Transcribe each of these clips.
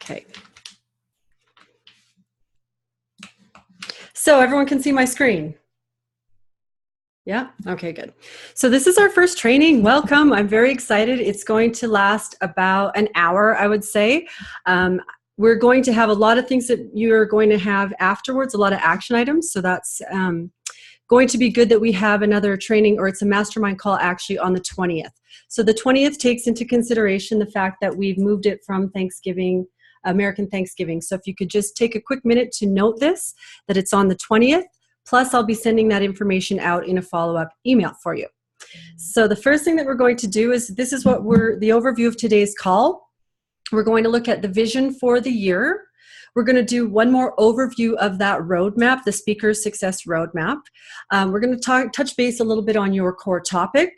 Okay. So everyone can see my screen? Yeah? Okay, good. So this is our first training. Welcome. I'm very excited. It's going to last about an hour, I would say. We're going to have a lot of things that you're going to have afterwards, a lot of action items. So that's going to be good that we have another training, or it's a mastermind call actually on the 20th. So the 20th takes into consideration the fact that we've moved it from Thanksgiving, American Thanksgiving. So if you could just take a quick minute to note this, that it's on the 20th, plus I'll be sending that information out in a follow-up email for you. So the first thing that we're going to do is, this is what the overview of today's call. We're going to look at the vision for the year. We're going to do one more overview of that roadmap, the Speaker's Success Roadmap. We're going to touch base a little bit on your core topic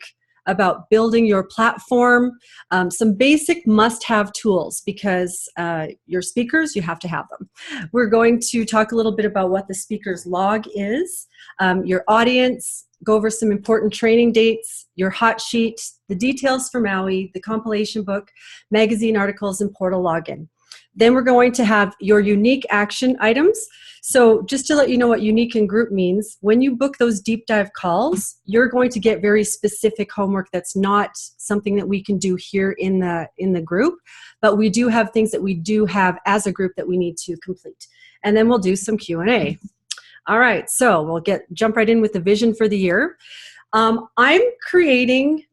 about building your platform, some basic must-have tools, because your speakers, you have to have them. We're going to talk a little bit about what the speaker's log is, your audience, go over some important training dates, your hot sheet, the details for Maui, the compilation book, magazine articles, and portal login. Then we're going to have your unique action items. So just to let you know what unique and group means, when you book those deep dive calls, you're going to get very specific homework that's not something that we can do here in the group, but we do have things that we do have as a group that we need to complete. And then we'll do some Q&A. All right, so we'll jump right in with the vision for the year. I'm creating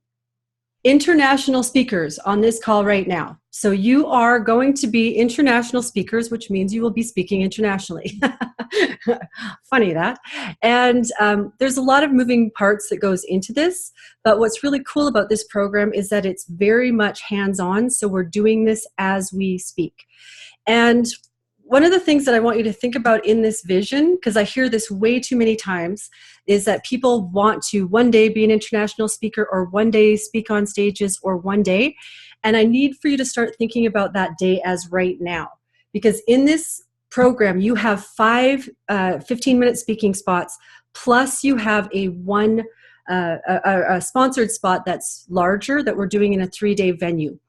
international speakers on this call right now. So you are going to be international speakers, which means you will be speaking internationally. Funny that. And there's a lot of moving parts that goes into this, but what's really cool about this program is that it's very much hands-on, so we're doing this as we speak. And one of the things that I want you to think about in this vision, because I hear this way too many times, is that people want to one day be an international speaker, or one day speak on stages, or one day. And I need for you to start thinking about that day as right now. Because in this program, you have 5 15-minute speaking spots, plus you have a sponsored spot that's larger that we're doing in a 3-day venue.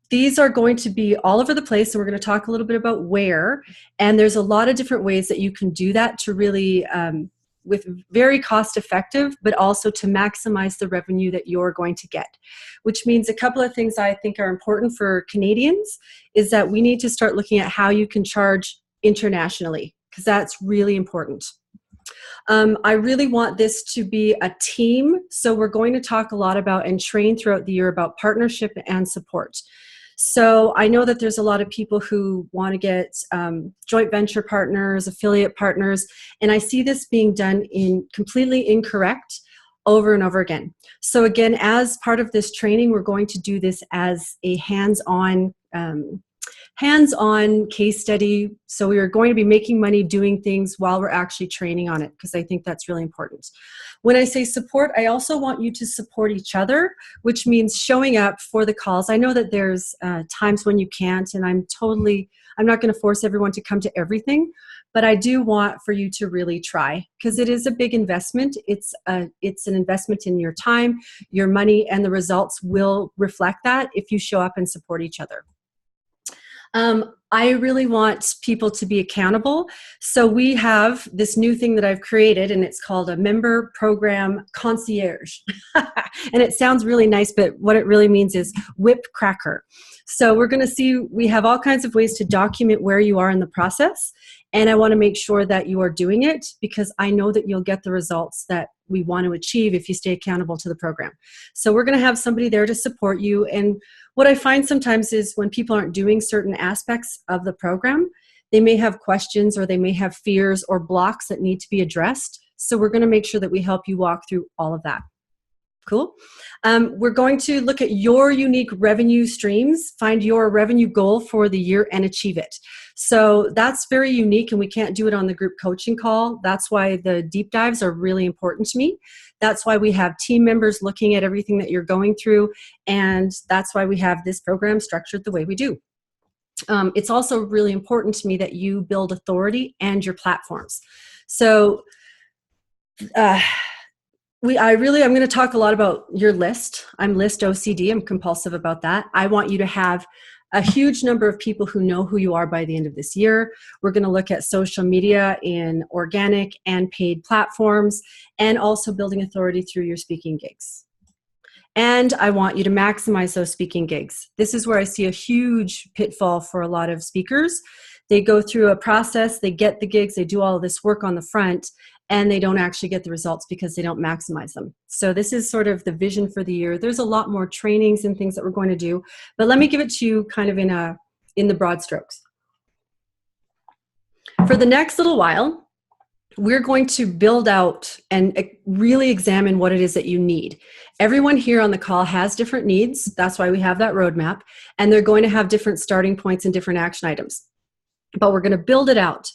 These are going to be all over the place, and we're going to talk a little bit about where. And there's a lot of different ways that you can do that to really, with very cost effective, but also to maximize the revenue that you're going to get. Which means a couple of things I think are important for Canadians is that we need to start looking at how you can charge internationally, because that's really important. I really want this to be a team, so we're going to talk a lot about and train throughout the year about partnership and support. So I know that there's a lot of people who want to get joint venture partners, affiliate partners, and I see this being done completely incorrect over and over again. So again, as part of this training, we're going to do this as a hands-on case study. So we are going to be making money doing things while we're actually training on it, because I think that's really important. When I say support, I also want you to support each other, which means showing up for the calls. I know that there's times when you can't, and I'm not going to force everyone to come to everything, but I do want for you to really try, because it is a big investment. It's an investment in your time, your money, and the results will reflect that if you show up and support each other. I really want people to be accountable. So we have this new thing that I've created, and it's called a member program concierge. And it sounds really nice, but what it really means is whip cracker. So we're going to see, we have all kinds of ways to document where you are in the process. And I want to make sure that you are doing it, because I know that you'll get the results that we want to achieve if you stay accountable to the program. So we're going to have somebody there to support you. And what I find sometimes is when people aren't doing certain aspects of the program, they may have questions, or they may have fears or blocks that need to be addressed. So we're going to make sure that we help you walk through all of that. Cool. We're going to look at your unique revenue streams, find your revenue goal for the year, and achieve it. So that's very unique, and we can't do it on the group coaching call. That's why the deep dives are really important to me. That's why we have team members looking at everything that you're going through, and that's why we have this program structured the way we do. It's also really important to me that you build authority and your platforms. So I'm going to talk a lot about your list. I'm list OCD. I'm compulsive about that. I want you to have a huge number of people who know who you are by the end of this year. We're going to look at social media in organic and paid platforms, and also building authority through your speaking gigs. And I want you to maximize those speaking gigs. This is where I see a huge pitfall for a lot of speakers. They go through a process, they get the gigs, they do all of this work on the front, and they don't actually get the results because they don't maximize them. So this is sort of the vision for the year. There's a lot more trainings and things that we're going to do, but let me give it to you kind of in the broad strokes. For the next little while, we're going to build out and really examine what it is that you need. Everyone here on the call has different needs. That's why we have that roadmap, and they're going to have different starting points and different action items. But we're going to build it out.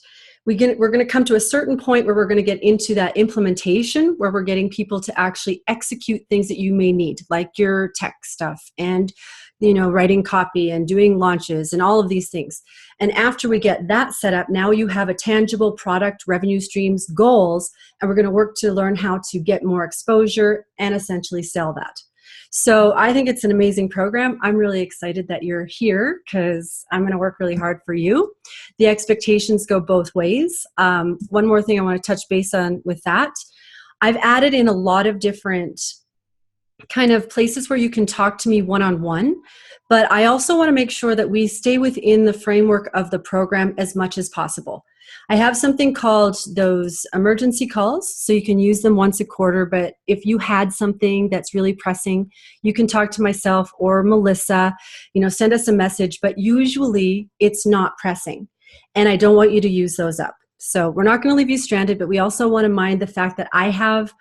We're going to come to a certain point where we're going to get into that implementation, where we're getting people to actually execute things that you may need, like your tech stuff and, writing copy and doing launches and all of these things. And after we get that set up, now you have a tangible product, revenue streams, goals, and we're going to work to learn how to get more exposure and essentially sell that. So I think it's an amazing program. I'm really excited that you're here because I'm going to work really hard for you. The expectations go both ways. One more thing I want to touch base on with that. I've added in a lot of different kind of places where you can talk to me one-on-one, but I also want to make sure that we stay within the framework of the program as much as possible. I have something called those emergency calls, so you can use them once a quarter, but if you had something that's really pressing, you can talk to myself or Melissa, send us a message, but usually it's not pressing, and I don't want you to use those up. So we're not going to leave you stranded, but we also want to mind the fact that I have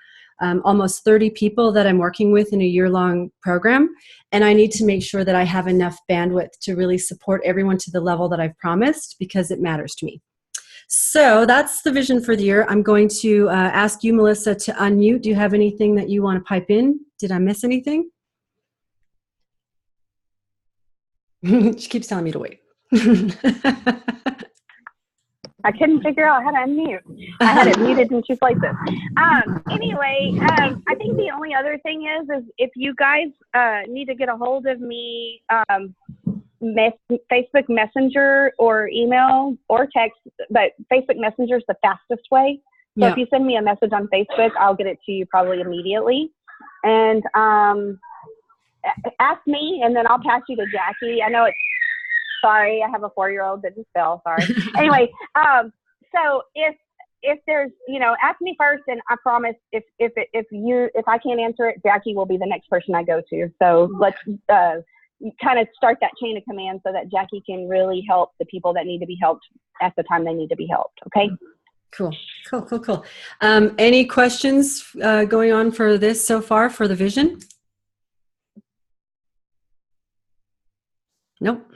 almost 30 people that I'm working with in a year-long program, and I need to make sure that I have enough bandwidth to really support everyone to the level that I've promised, because it matters to me. So that's the vision for the year. I'm going to ask you, Melissa, to unmute. Do you have anything that you want to pipe in? Did I miss anything? She keeps telling me to wait. I couldn't figure out how to unmute. I had it muted in 2 places. Anyway, I think the only other thing is if you guys need to get a hold of me, Facebook Messenger or email or text, but Facebook Messenger is the fastest way. So if you send me a message on Facebook, I'll get it to you probably immediately. And ask me, and then I'll pass you to Jackie. I know it's, sorry, I have a 4-year-old that just fell, sorry. Anyway, so if there's, ask me first, and I promise if I can't answer it, Jackie will be the next person I go to. So let's kind of start that chain of command so that Jackie can really help the people that need to be helped at the time they need to be helped. Okay. Cool. Any questions going on for this so far for the vision? Nope.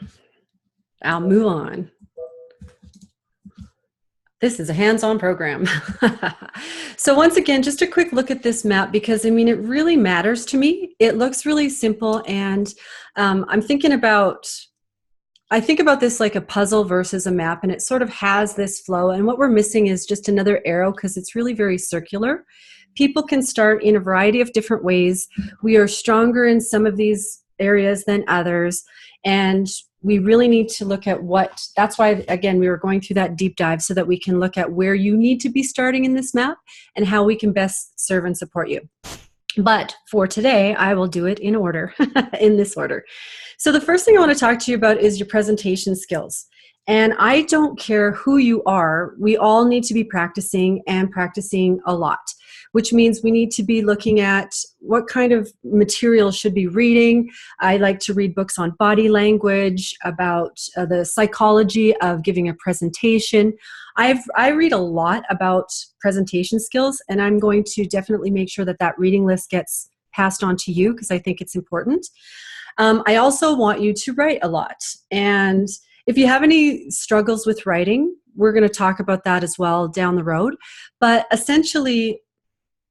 I'll move on. This is a hands-on program. So once again, just a quick look at this map, because it really matters to me. It looks really simple, and I think about this like a puzzle versus a map, and it sort of has this flow, and what we're missing is just another arrow, because it's really very circular. People can start in a variety of different ways. We are stronger in some of these areas than others, and we really need to look at that's why, again, we were going through that deep dive so that we can look at where you need to be starting in this map and how we can best serve and support you. But for today, I will do it in order, in this order. So the first thing I want to talk to you about is your presentation skills. And I don't care who you are, we all need to be practicing, and practicing a lot, which means we need to be looking at what kind of material should be reading. I like to read books on body language, about the psychology of giving a presentation. I read a lot about presentation skills, and I'm going to definitely make sure that reading list gets passed on to you, because I think it's important. I also want you to write a lot. And if you have any struggles with writing, we're going to talk about that as well down the road. But essentially,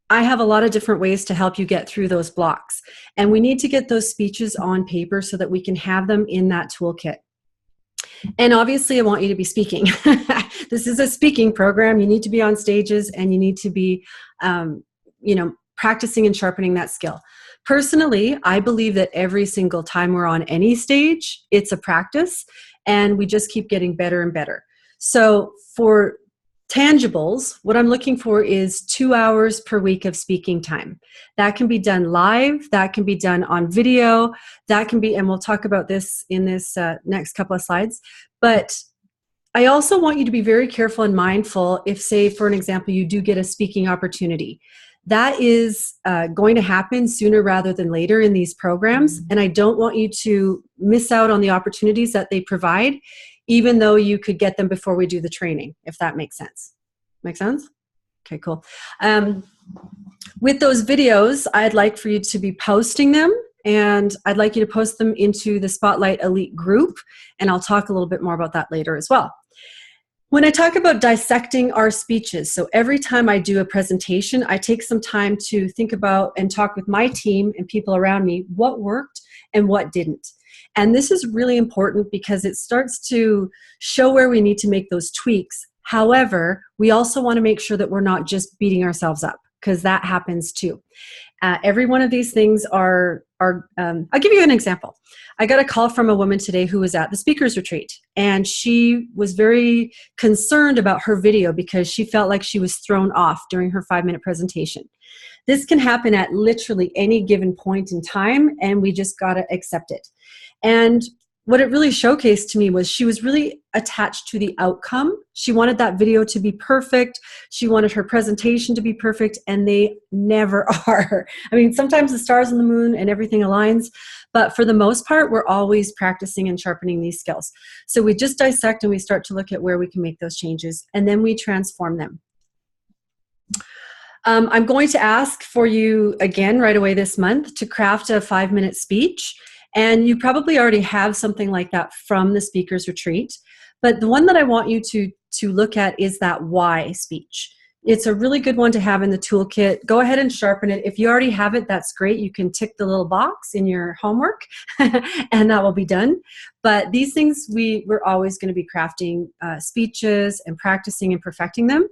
I have a lot of different ways to help you get through those blocks. And we need to get those speeches on paper so that we can have them in that toolkit. And obviously, I want you to be speaking. This is a speaking program. You need to be on stages, and you need to be, practicing and sharpening that skill. Personally, I believe that every single time we're on any stage, it's a practice and we just keep getting better and better. So for tangibles, what I'm looking for is 2 hours per week of speaking time. That can be done live, that can be done on video, that can be, and we'll talk about this in this next couple of slides, but I also want you to be very careful and mindful if, say, for an example, you do get a speaking opportunity. That is going to happen sooner rather than later in these programs, and I don't want you to miss out on the opportunities that they provide, even though you could get them before we do the training, if that makes sense. Make sense? Okay, cool. With those videos, I'd like for you to be posting them, and I'd like you to post them into the Spotlight Elite group, and I'll talk a little bit more about that later as well. When I talk about dissecting our speeches, so every time I do a presentation, I take some time to think about and talk with my team and people around me what worked and what didn't. And this is really important because it starts to show where we need to make those tweaks. However, we also want to make sure that we're not just beating ourselves up, because that happens too. Every one of these things are I'll give you an example. I got a call from a woman today who was at the speakers retreat, and she was very concerned about her video because she felt like she was thrown off during her 5-minute presentation. This can happen at literally any given point in time, and we just got to accept it. And what it really showcased to me was she was really attached to the outcome. She wanted that video to be perfect. She wanted her presentation to be perfect, and they never are. I mean, sometimes the stars and the moon and everything aligns, but for the most part, we're always practicing and sharpening these skills. So we just dissect and we start to look at where we can make those changes, and then we transform them. I'm going to ask for you again right away this month to craft a 5-minute speech. And you probably already have something like that from the speaker's retreat. But the one that I want you to look at is that why speech. It's a really good one to have in the toolkit. Go ahead and sharpen it. If you already have it, that's great. You can tick the little box in your homework and that will be done. But these things, we're always going to be crafting speeches and practicing and perfecting them.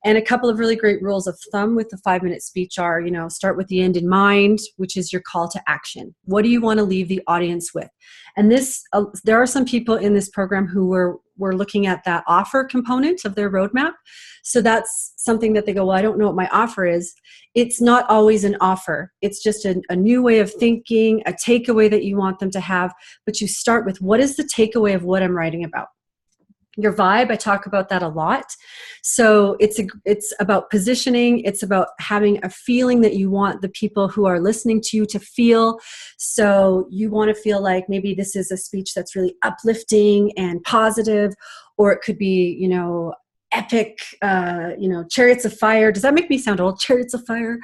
And a couple of really great rules of thumb with the 5-minute speech are, start with the end in mind, which is your call to action. What do you want to leave the audience with? And this, there are some people in this program who were looking at that offer component of their roadmap. So that's something that they go, well, I don't know what my offer is. It's not always an offer. It's just a new way of thinking, a takeaway that you want them to have. But you start with, what is the takeaway of what I'm writing about? Your vibe, I talk about that a lot. So it's about positioning. It's about having a feeling that you want the people who are listening to you to feel. So you want to feel like maybe this is a speech that's really uplifting and positive, or it could be, epic, Chariots of Fire. Does that make me sound old? Chariots of Fire?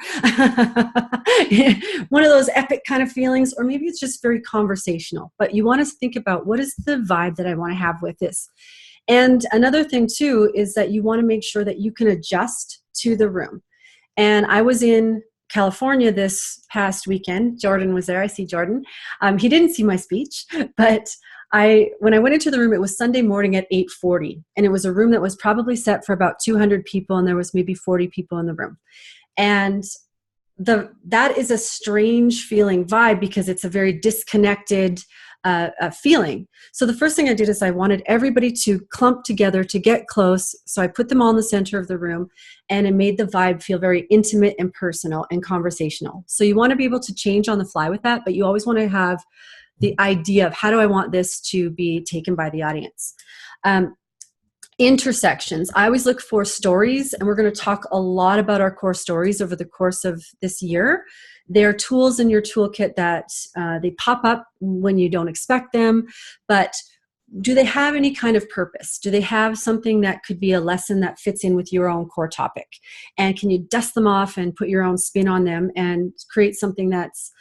One of those epic kind of feelings, or maybe it's just very conversational. But you want to think about, what is the vibe that I want to have with this? And another thing too is that you want to make sure that you can adjust to the room. And I was in California this past weekend. Jordan was there. I see Jordan. He didn't see my speech, but when I went into the room, it was Sunday morning at 8:40, and it was a room that was probably set for about 200 people, and there was maybe 40 people in the room. And that is a strange feeling vibe, because it's a very disconnected feeling. So the first thing I did is I wanted everybody to clump together to get close. So I put them all in the center of the room, and it made the vibe feel very intimate and personal and conversational. So you want to be able to change on the fly with that, but you always want to have the idea of, how do I want this to be taken by the audience? Intersections. I always look for stories, and we're going to talk a lot about our core stories over the course of this year. They're tools in your toolkit that they pop up when you don't expect them, but do they have any kind of purpose? Do they have something that could be a lesson that fits in with your own core topic? And can you dust them off and put your own spin on them and create something that's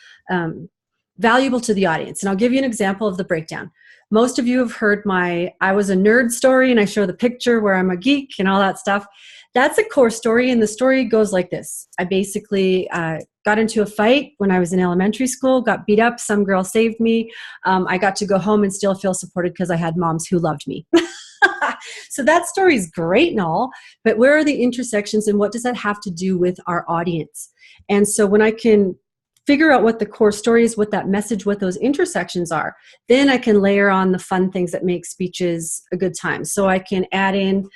valuable to the audience? And I'll give you an example of the breakdown. Most of you have heard my I was a nerd story, and I show the picture where I'm a geek and all that stuff. That's a core story, and the story goes like this. I basically got into a fight when I was in elementary school, got beat up, some girl saved me. I got to go home and still feel supported because I had moms who loved me. So that story is great and all, but where are the intersections, and what does that have to do with our audience? And so when I can figure out what the core story is, what that message, what those intersections are. Then I can layer on the fun things that make speeches a good time. So I can add in,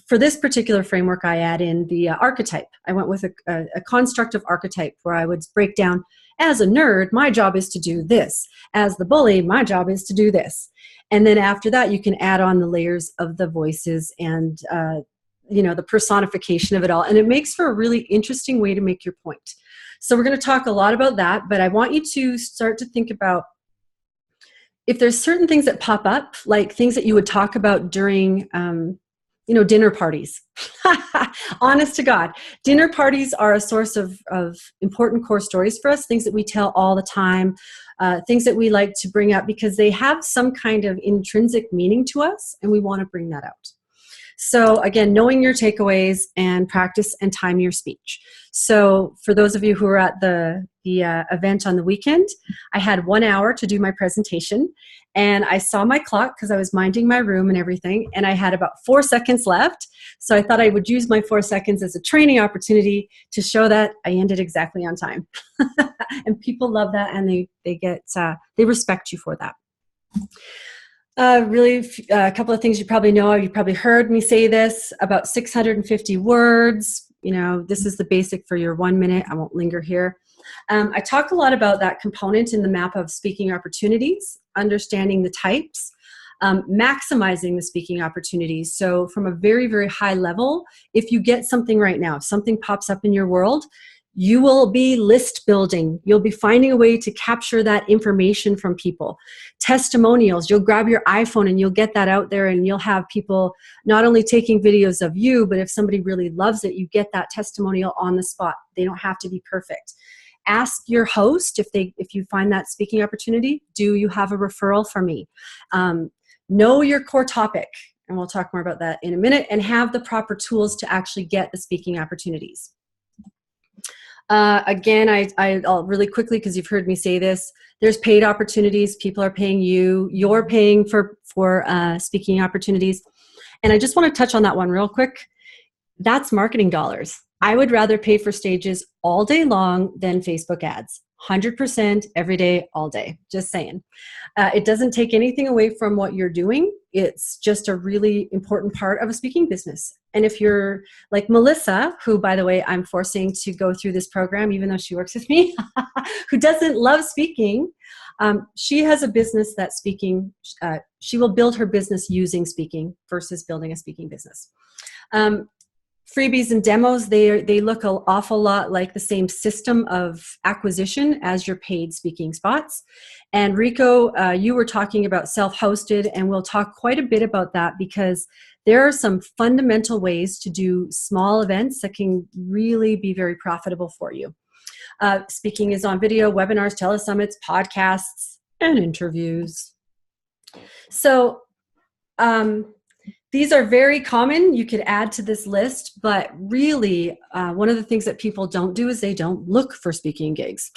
for this particular framework, I add in the archetype. I went with a constructive archetype where I would break down, as a nerd, my job is to do this. As the bully, my job is to do this. And then after that, you can add on the layers of the voices and the personification of it all. And it makes for a really interesting way to make your point. So we're going to talk a lot about that, but I want you to start to think about if there's certain things that pop up, like things that you would talk about during, dinner parties. Honest to God, dinner parties are a source of important core stories for us, things that we tell all the time, things that we like to bring up because they have some kind of intrinsic meaning to us, and we want to bring that out. So again, knowing your takeaways and practice and time your speech. So for those of you who were at the event on the weekend, I had 1 hour to do my presentation, and I saw my clock because I was minding my room and everything, and I had about 4 seconds left. So I thought I would use my 4 seconds as a training opportunity to show that I ended exactly on time. And people love that, and they respect you for that. A couple of things you probably know. You probably heard me say this, about 650 words. This is the basic for your 1 minute. I won't linger here. I talk a lot about that component in the map of speaking opportunities, understanding the types, maximizing the speaking opportunities. So from a very, very high level, if you get something right now, if something pops up in your world, you will be list building. You'll be finding a way to capture that information from people. Testimonials, you'll grab your iPhone and you'll get that out there, and you'll have people not only taking videos of you, but if somebody really loves it, you get that testimonial on the spot. They don't have to be perfect. Ask your host if you find that speaking opportunity, do you have a referral for me? Know your core topic, and we'll talk more about that in a minute, and have the proper tools to actually get the speaking opportunities. Again, I'll really quickly, because you've heard me say this, there's paid opportunities. People are paying you. You're paying for speaking opportunities. And I just want to touch on that one real quick. That's marketing dollars. I would rather pay for stages all day long than Facebook ads. 100% every day, all day. Just saying. It doesn't take anything away from what you're doing. It's just a really important part of a speaking business. And if you're like Melissa, who, by the way, I'm forcing to go through this program, even though she works with me, who doesn't love speaking, she has a business that's speaking. She will build her business using speaking versus building a speaking business. Freebies and demos, they look an awful lot like the same system of acquisition as your paid speaking spots. And Rico, you were talking about self-hosted, and we'll talk quite a bit about that because there are some fundamental ways to do small events that can really be very profitable for you. Speaking is on video, webinars, telesummits, podcasts, and interviews. So, these are very common. You could add to this list, but really one of the things that people don't do is they don't look for speaking gigs,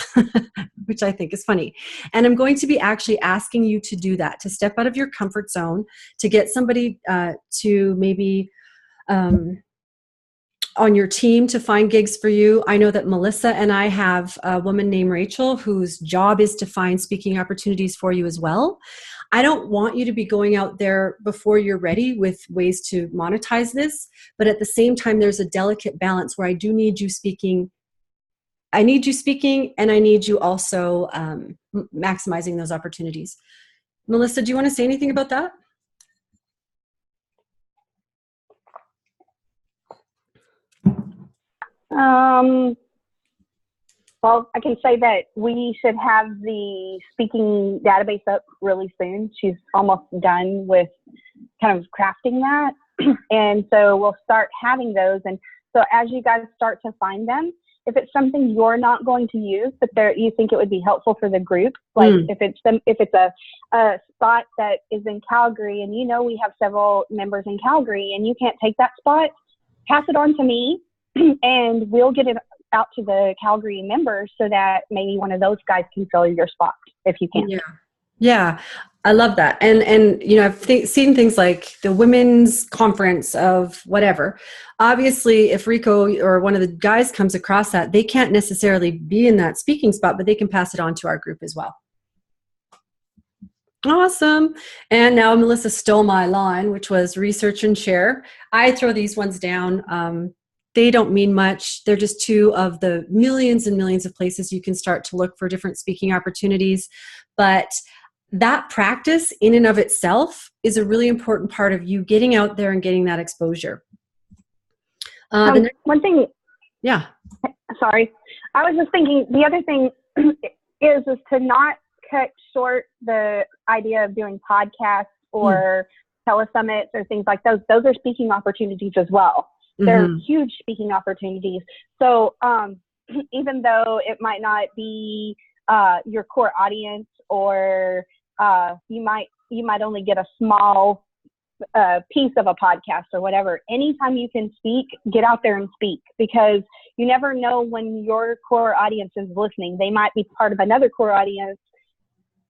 which I think is funny. And I'm going to be actually asking you to do that, to step out of your comfort zone, to get somebody to maybe on your team to find gigs for you. I know that Melissa and I have a woman named Rachel whose job is to find speaking opportunities for you as well. I don't want you to be going out there before you're ready with ways to monetize this, but at the same time, there's a delicate balance where I do need you speaking. I need you speaking, and I need you also maximizing those opportunities. Melissa, do you want to say anything about that? Well, I can say that we should have the speaking database up really soon. She's almost done with kind of crafting that. And so we'll start having those. And so as you guys start to find them, if it's something you're not going to use, but you think it would be helpful for the group, like if it's a spot that is in Calgary, and we have several members in Calgary, and you can't take that spot, pass it on to me, and we'll get it out to the Calgary members so that maybe one of those guys can fill your spot if you can. Yeah, I love that. And you know, I've seen things like the women's conference of whatever. Obviously, if Rico or one of the guys comes across that, they can't necessarily be in that speaking spot, but they can pass it on to our group as well. Awesome. And now Melissa stole my line, which was research and share. I throw these ones down. They don't mean much. They're just two of the millions and millions of places you can start to look for different speaking opportunities. But that practice in and of itself is a really important part of you getting out there and getting that exposure. One thing. Yeah. Sorry. I was just thinking the other thing is to not cut short the idea of doing podcasts or telesummits or things like those. Those are speaking opportunities as well. They're huge speaking opportunities. So even though it might not be your core audience, or you might only get a small piece of a podcast or whatever, anytime you can speak, get out there and speak, because you never know when your core audience is listening. They might be part of another core audience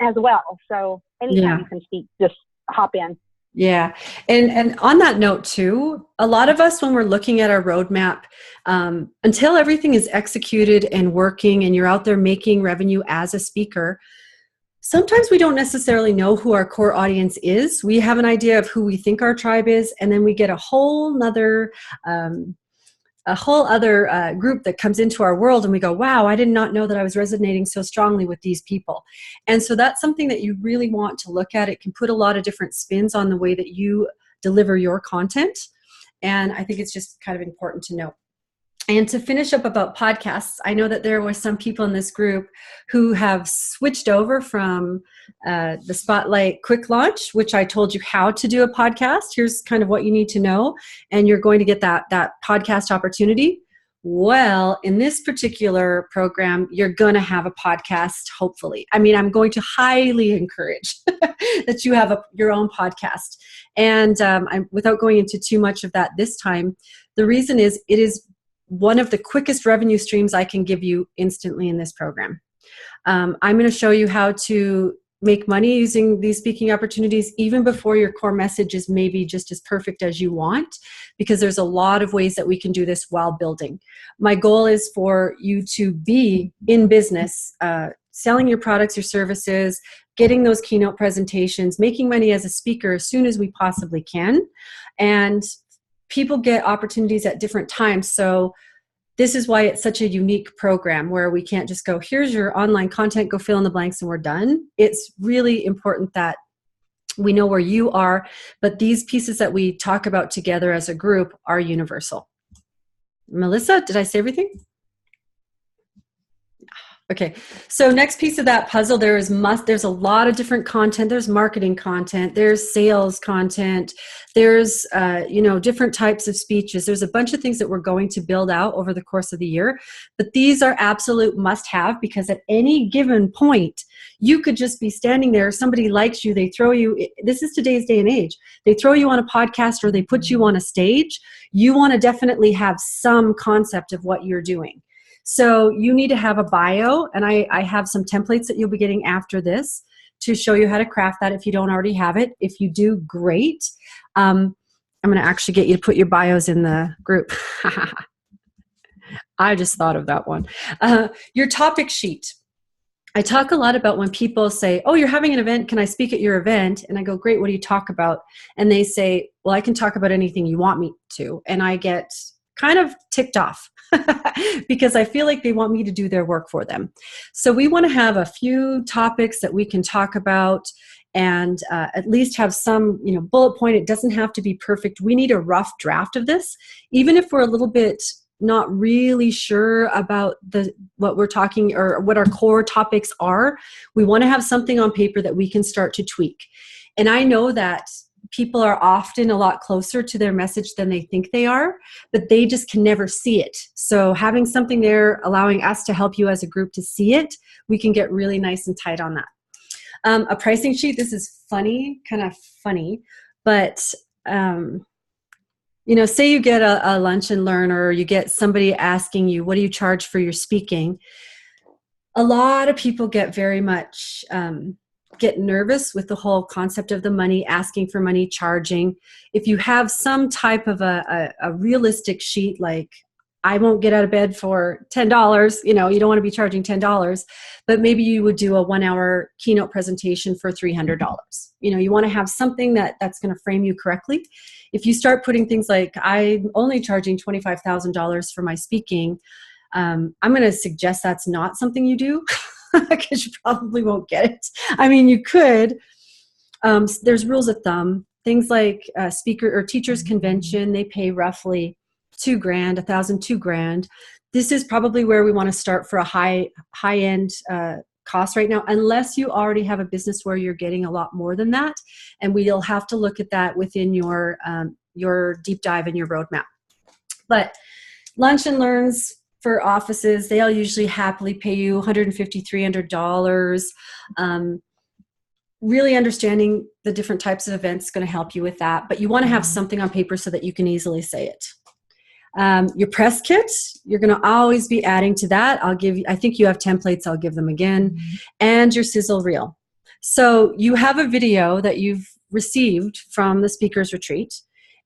as well. So anytime you can speak, just hop in. Yeah. And on that note too, a lot of us, when we're looking at our roadmap, until everything is executed and working and you're out there making revenue as a speaker, sometimes we don't necessarily know who our core audience is. We have an idea of who we think our tribe is, and then we get a whole other group that comes into our world, and we go, wow, I did not know that I was resonating so strongly with these people. And so that's something that you really want to look at. It can put a lot of different spins on the way that you deliver your content. And I think it's just kind of important to know. And to finish up about podcasts, I know that there were some people in this group who have switched over from the Spotlight Quick Launch, which I told you how to do a podcast. Here's kind of what you need to know, and you're going to get that podcast opportunity. Well, in this particular program, you're going to have a podcast, hopefully. I mean, I'm going to highly encourage that you have your own podcast. And without going into too much of that this time, the reason is it is one of the quickest revenue streams I can give you instantly in this program. I'm going to show you how to make money using these speaking opportunities even before your core message is maybe just as perfect as you want, because there's a lot of ways that we can do this while building. My goal is for you to be in business, selling your products, your services, getting those keynote presentations, making money as a speaker as soon as we possibly can. And people get opportunities at different times. So this is why it's such a unique program, where we can't just go, here's your online content, go fill in the blanks and we're done. It's really important that we know where you are, but these pieces that we talk about together as a group are universal. Melissa, did I say everything? Okay, so next piece of that puzzle, there's a lot of different content. There's marketing content, there's sales content, there's different types of speeches. There's a bunch of things that we're going to build out over the course of the year, but these are absolute must-have, because at any given point, you could just be standing there, somebody likes you, they throw you, this is today's day and age, they throw you on a podcast or they put you on a stage. You want to definitely have some concept of what you're doing. So you need to have a bio, and I have some templates that you'll be getting after this to show you how to craft that if you don't already have it. If you do, great. I'm going to actually get you to put your bios in the group. I just thought of that one. Your topic sheet. I talk a lot about when people say, oh, you're having an event, can I speak at your event? And I go, great, what do you talk about? And they say, well, I can talk about anything you want me to. And I get kind of ticked off because I feel like they want me to do their work for them. So we want to have a few topics that we can talk about, and at least have some, bullet point. It doesn't have to be perfect. We need a rough draft of this, even if we're a little bit not really sure about what we're talking or what our core topics are. We want to have something on paper that we can start to tweak. And I know that people are often a lot closer to their message than they think they are, but they just can never see it. So having something there allowing us to help you as a group to see it, we can get really nice and tight on that. A pricing sheet, this is funny, kind of funny, but say you get a lunch and learn, or you get somebody asking you, what do you charge for your speaking? A lot of people get very much get nervous with the whole concept of the money, asking for money, charging. If you have some type of a realistic sheet, like I won't get out of bed for $10, you don't want to be charging $10, but maybe you would do a 1-hour keynote presentation for $300. You want to have something that's going to frame you correctly. If you start putting things like, I'm only charging $25,000 for my speaking, I'm going to suggest that's not something you do because you probably won't get it. I mean, you could. There's rules of thumb. Things like speaker or teachers convention, they pay roughly $2,000, $1,000, $2,000. This is probably where we want to start for a high-end cost right now, unless you already have a business where you're getting a lot more than that. And we'll have to look at that within your deep dive in your roadmap. But lunch and learns for offices, they'll usually happily pay you $150, $300. Really understanding the different types of events is going to help you with that. But you want to have something on paper so that you can easily say it. Your press kit, you're going to always be adding to that. I think you have templates, I'll give them again. And your sizzle reel. So you have a video that you've received from the speaker's retreat,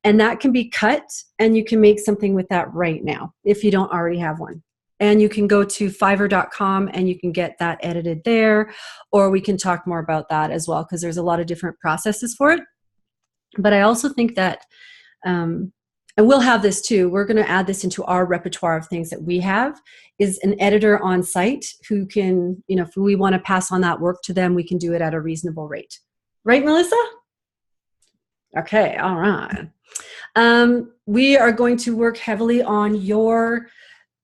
and that can be cut, and you can make something with that right now if you don't already have one. And you can go to Fiverr.com and you can get that edited there, or we can talk more about that as well, because there's a lot of different processes for it. But I also think that, and we'll have this too, we're going to add this into our repertoire of things that we have, is an editor on site who can, if we want to pass on that work to them, we can do it at a reasonable rate. Right, Melissa? Okay, all right. We are going to work heavily on your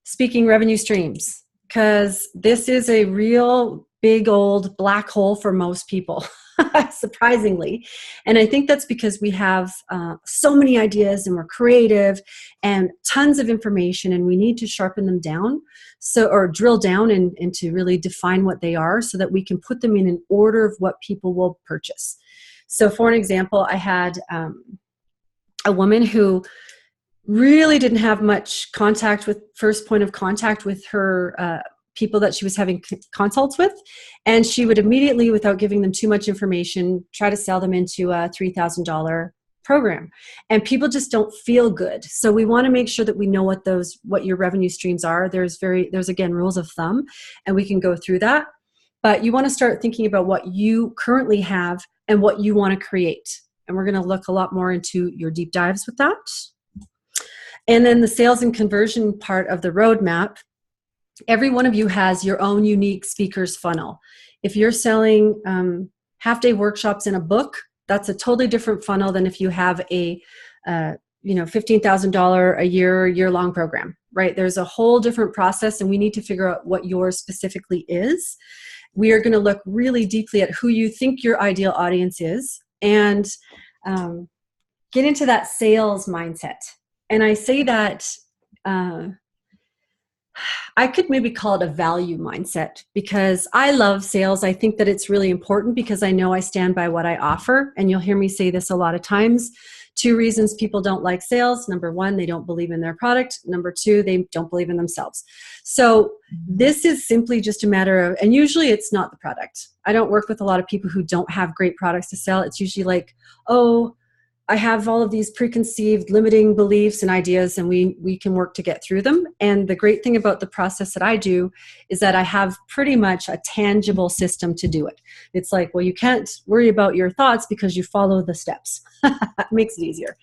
speaking revenue streams, because this is a real big old black hole for most people, surprisingly. And I think that's because we have so many ideas, and we're creative and tons of information, and we need to sharpen them down, or drill down and to really define what they are so that we can put them in an order of what people will purchase. So for an example, I had a woman who really didn't have much first point of contact with her people that she was having consults with. And she would immediately, without giving them too much information, try to sell them into a $3,000 program. And people just don't feel good. So we want to make sure that we know what your revenue streams are. There's again, rules of thumb, and we can go through that. But you want to start thinking about what you currently have and what you want to create. And we're going to look a lot more into your deep dives with that. And then the sales and conversion part of the roadmap, every one of you has your own unique speaker's funnel. If you're selling half-day workshops in a book, that's a totally different funnel than if you have a $15,000 a year-long program, right? There's a whole different process, and we need to figure out what yours specifically is. We are going to look really deeply at who you think your ideal audience is, and get into that sales mindset. And I say that I could maybe call it a value mindset, because I love sales. I think that it's really important because I know I stand by what I offer. And you'll hear me say this a lot of times. 2 reasons people don't like sales. Number 1, they don't believe in their product. Number 2, they don't believe in themselves. So this is simply just a matter of, and usually it's not the product. I don't work with a lot of people who don't have great products to sell. It's usually like, oh, I have all of these preconceived limiting beliefs and ideas, and we can work to get through them. And the great thing about the process that I do is that I have pretty much a tangible system to do it. It's like, well, you can't worry about your thoughts because you follow the steps. It makes it easier.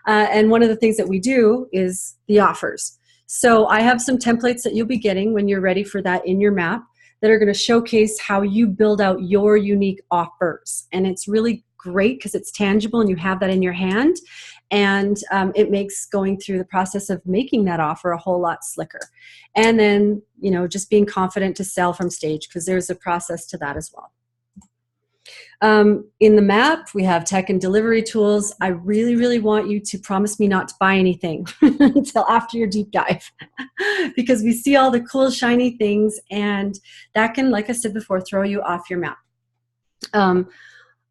And one of the things that we do is the offers. So I have some templates that you'll be getting when you're ready for that in your map that are going to showcase how you build out your unique offers. And it's really great because it's tangible and you have that in your hand, and it makes going through the process of making that offer a whole lot slicker. And then, just being confident to sell from stage, because there's a process to that as well. In the map, we have tech and delivery tools. I really, really want you to promise me not to buy anything until after your deep dive, because we see all the cool, shiny things, and that can, like I said before, throw you off your map.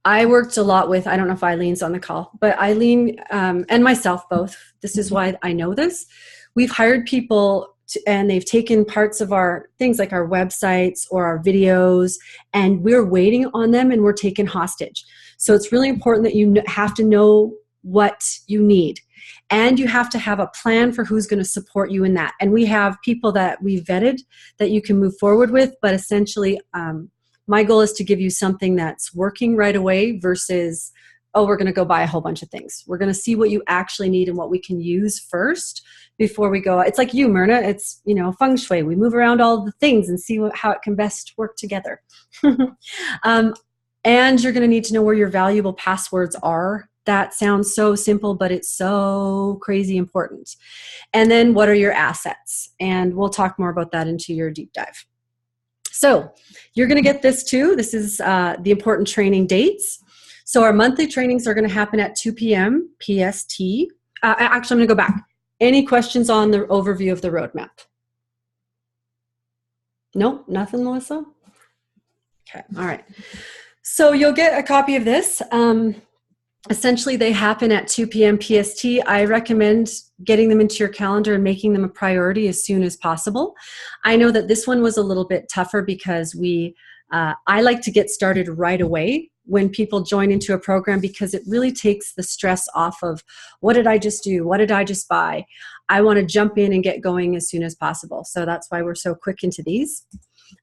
I worked a lot with, I don't know if Eileen's on the call, but Eileen and myself both, this is why I know this. We've hired people and they've taken parts of our things like our websites or our videos, and we're waiting on them and we're taken hostage. So it's really important that you have to know what you need. And you have to have a plan for who's going to support you in that. And we have people that we vetted that you can move forward with, but essentially my goal is to give you something that's working right away versus, oh, we're going to go buy a whole bunch of things. We're going to see what you actually need and what we can use first before we go. It's like you, Myrna. It's, feng shui. We move around all the things and see how it can best work together. And you're going to need to know where your valuable passwords are. That sounds so simple, but it's so crazy important. And then what are your assets? And we'll talk more about that into your deep dive. So you're going to get this too. This is the important training dates. So our monthly trainings are going to happen at 2 p.m. PST. Actually, I'm going to go back. Any questions on the overview of the roadmap? No, nothing, Melissa? Okay, all right. So you'll get a copy of this. Essentially, they happen at 2 p.m. PST. I recommend getting them into your calendar and making them a priority as soon as possible. I know that this one was a little bit tougher because I like to get started right away when people join into a program, because it really takes the stress off of what did I just do? What did I just buy? I want to jump in and get going as soon as possible. So that's why we're so quick into these.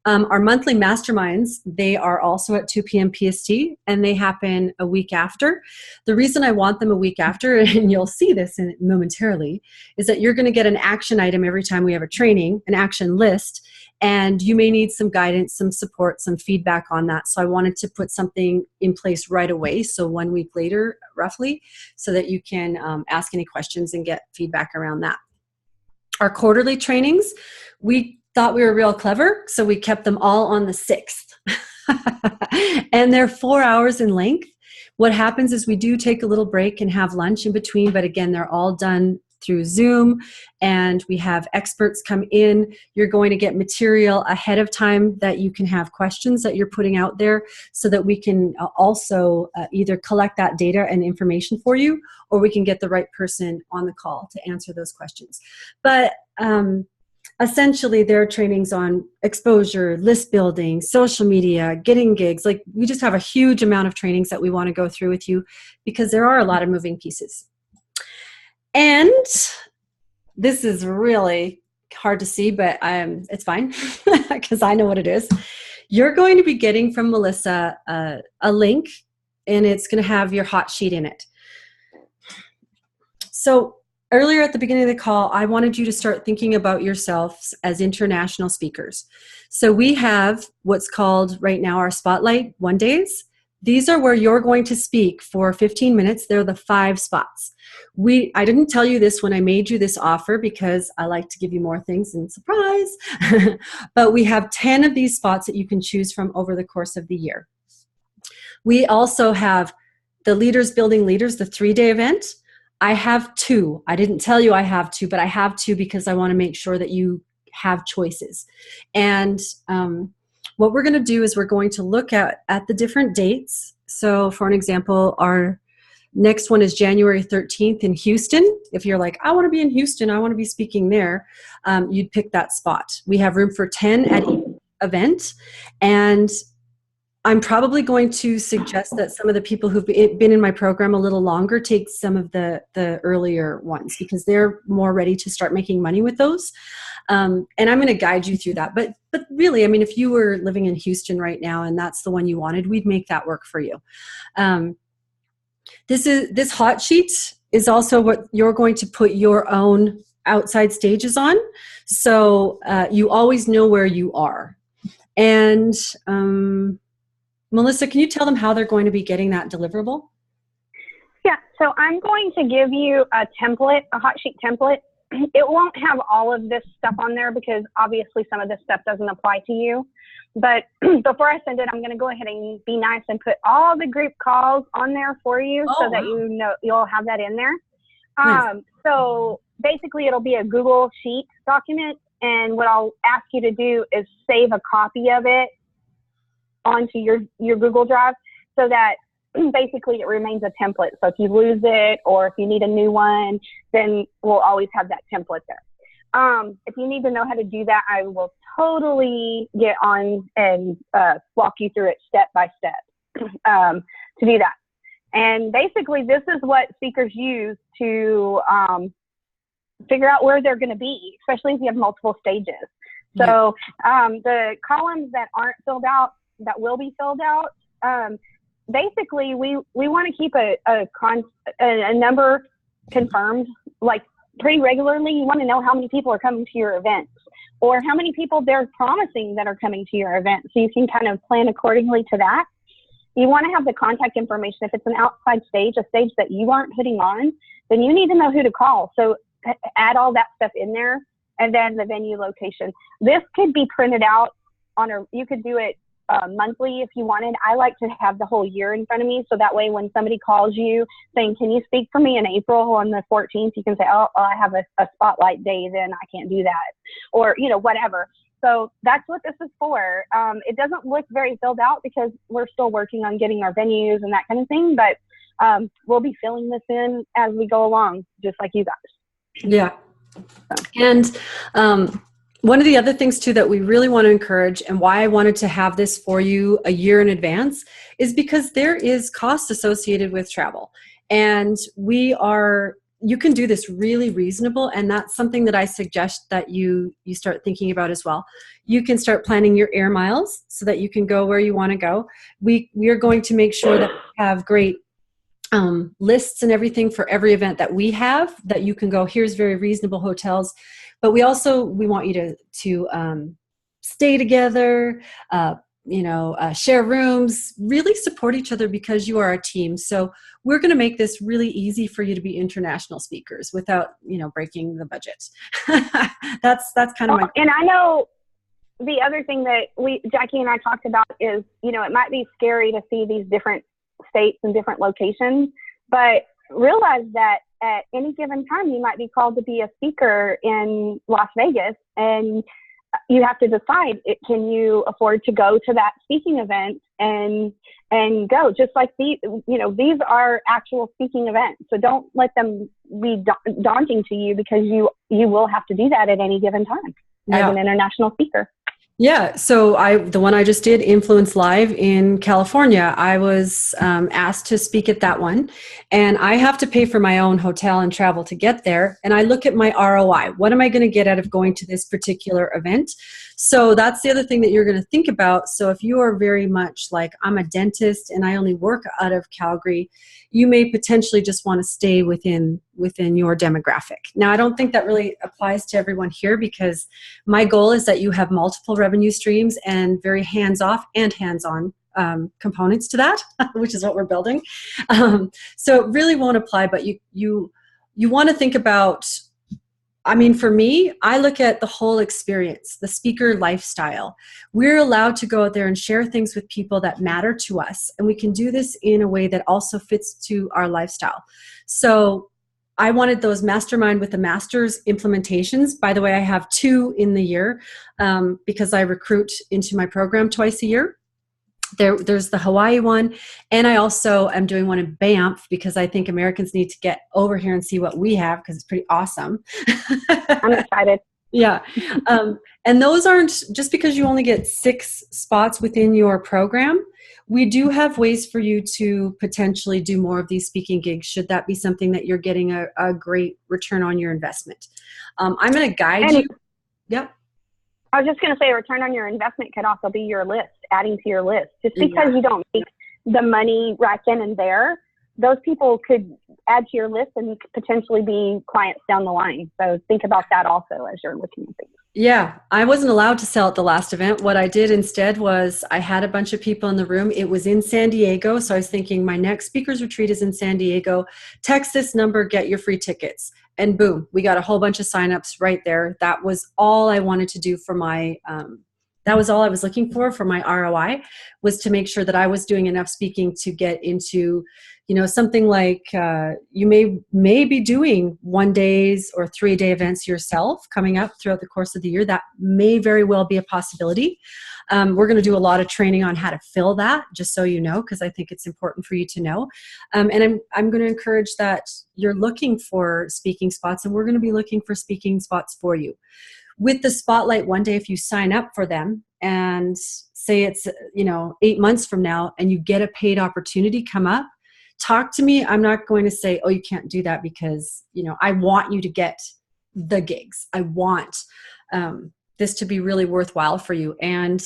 Our monthly masterminds, they are also at 2 p.m. PST, and they happen a week after. The reason I want them a week after, and you'll see this momentarily, is that you're going to get an action item every time we have a training, an action list, and you may need some guidance, some support, some feedback on that. So I wanted to put something in place right away, so 1 week later, roughly, so that you can ask any questions and get feedback around that. Our quarterly trainings, we thought we were real clever, so we kept them all on the 6th. And they're 4 hours in length. What happens is we do take a little break and have lunch in between, but again, they're all done through Zoom, and we have experts come in. You're going to get material ahead of time that you can have questions that you're putting out there, so that we can also either collect that data and information for you, or we can get the right person on the call to answer those questions. But essentially, there are trainings on exposure, list building, social media, getting gigs. Like, we just have a huge amount of trainings that we want to go through with you, because there are a lot of moving pieces. And this is really hard to see, but it's fine because I know what it is. You're going to be getting from Melissa a link, and it's going to have your hot sheet in it. So earlier at the beginning of the call, I wanted you to start thinking about yourselves as international speakers. So we have what's called right now our Spotlight One Days. These are where you're going to speak for 15 minutes. They're the 5 spots. I didn't tell you this when I made you this offer, because I like to give you more things and surprise. But we have 10 of these spots that you can choose from over the course of the year. We also have the Leaders Building Leaders, the 3-day event. I have 2. I didn't tell you I have 2, but I have 2 because I want to make sure that you have choices. And what we're going to do is we're going to look at the different dates. So for an example, our next one is January 13th in Houston. If you're like, I want to be in Houston, I want to be speaking there, you'd pick that spot. We have room for 10 at each event. And I'm probably going to suggest that some of the people who've been in my program a little longer take some of the earlier ones, because they're more ready to start making money with those. And I'm going to guide you through that. But really, I mean, if you were living in Houston right now and that's the one you wanted, we'd make that work for you. This hot sheet is also what you're going to put your own outside stages on. So you always know where you are. And Melissa, can you tell them how they're going to be getting that deliverable? Yeah, so I'm going to give you a template, a hot sheet template. It won't have all of this stuff on there because obviously some of this stuff doesn't apply to you. But before I send it, I'm going to go ahead and be nice and put all the group calls on there for you so that you know you'll have that in there. Nice. So basically it'll be a Google Sheet document, and what I'll ask you to do is save a copy of it onto your Google Drive so that basically it remains a template. So if you lose it or if you need a new one, then we'll always have that template there. If you need to know how to do that, I will totally get on and walk you through it step by step to do that. And basically, this is what speakers use to figure out where they're going to be, especially if you have multiple stages. So the columns that aren't filled out, that will be filled out, basically, we want to keep a number confirmed, like pretty regularly. You want to know how many people are coming to your events, or how many people they're promising that are coming to your event, so you can kind of plan accordingly to that. You want to have the contact information. If it's an outside stage, a stage that you aren't putting on, then you need to know who to call. So add all that stuff in there, and then the venue location. This could be printed out you could do it monthly if you wanted. I like to have the whole year in front of me, so that way when somebody calls you saying, can you speak for me in April on the 14th, you can say, oh, I have a spotlight day, then I can't do that, or whatever. So that's what this is for. It doesn't look very filled out because we're still working on getting our venues and that kind of thing, but we'll be filling this in as we go along, just like you guys. Yeah. And one of the other things too that we really want to encourage, and why I wanted to have this for you a year in advance, is because there is cost associated with travel. And you can do this really reasonable, and that's something that I suggest that you start thinking about as well. You can start planning your air miles so that you can go where you want to go. We are going to make sure that we have great lists and everything for every event that we have, that you can go, here's very reasonable hotels. But we want you to stay together, share rooms, really support each other, because you are a team. So we're going to make this really easy for you to be international speakers without, breaking the budget. That's kind of my. And I know the other thing that Jackie and I talked about is, it might be scary to see these different states and different locations, but realize that at any given time you might be called to be a speaker in Las Vegas, and you have to decide, can you afford to go to that speaking event and go, just like these are actual speaking events. So don't let them be daunting to you, because you will have to do that at any given time as an international speaker. Yeah. So the one I just did, Influence Live in California, I was asked to speak at that one, and I have to pay for my own hotel and travel to get there. And I look at my ROI. What am I going to get out of going to this particular event? So that's the other thing that you're going to think about. So if you are very much like, I'm a dentist and I only work out of Calgary, you may potentially just want to stay within your demographic. Now, I don't think that really applies to everyone here, because my goal is that you have multiple revenue streams and very hands-off and hands-on components to that, which is what we're building. So it really won't apply, but you want to think about, for me, I look at the whole experience, the speaker lifestyle. We're allowed to go out there and share things with people that matter to us, and we can do this in a way that also fits to our lifestyle. So I wanted those mastermind with the masters implementations. By the way, I have 2 in the year because I recruit into my program twice a year. There's the Hawaii one, and I also am doing one in Banff, because I think Americans need to get over here and see what we have, because it's pretty awesome. I'm excited. Yeah. And those aren't just because you only get 6 spots within your program. We do have ways for you to potentially do more of these speaking gigs, should that be something that you're getting a great return on your investment. I'm going to guide you. Yep. I was just going to say, a return on your investment could also be your list, adding to your list. Just because you don't make the money right then and there, those people could add to your list and potentially be clients down the line. So think about that also as you're looking at things. Yeah, I wasn't allowed to sell at the last event. What I did instead was I had a bunch of people in the room. It was in San Diego. So I was thinking, my next speakers retreat is in San Diego. Text this number, get your free tickets. And boom, we got a whole bunch of signups right there. That was all I wanted to do for my that was all I was looking for my ROI, was to make sure that I was doing enough speaking to get into, something like you may be doing 1 days or 3-day events yourself coming up throughout the course of the year. That may very well be a possibility. We're going to do a lot of training on how to fill that, just so you know, because I think it's important for you to know. And I'm going to encourage that you're looking for speaking spots, and we're going to be looking for speaking spots for you. With the Spotlight One Day, if you sign up for them and say it's 8 months from now and you get a paid opportunity come up, talk to me. I'm not going to say, oh, you can't do that, because I want you to get the gigs. I want this to be really worthwhile for you. And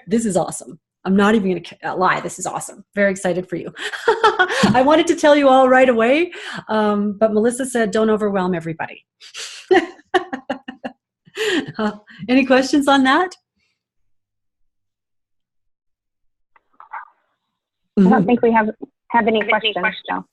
this is awesome. I'm not even going to lie. This is awesome. Very excited for you. I wanted to tell you all right away, but Melissa said, don't overwhelm everybody. Any questions on that? I don't think we have any questions. No.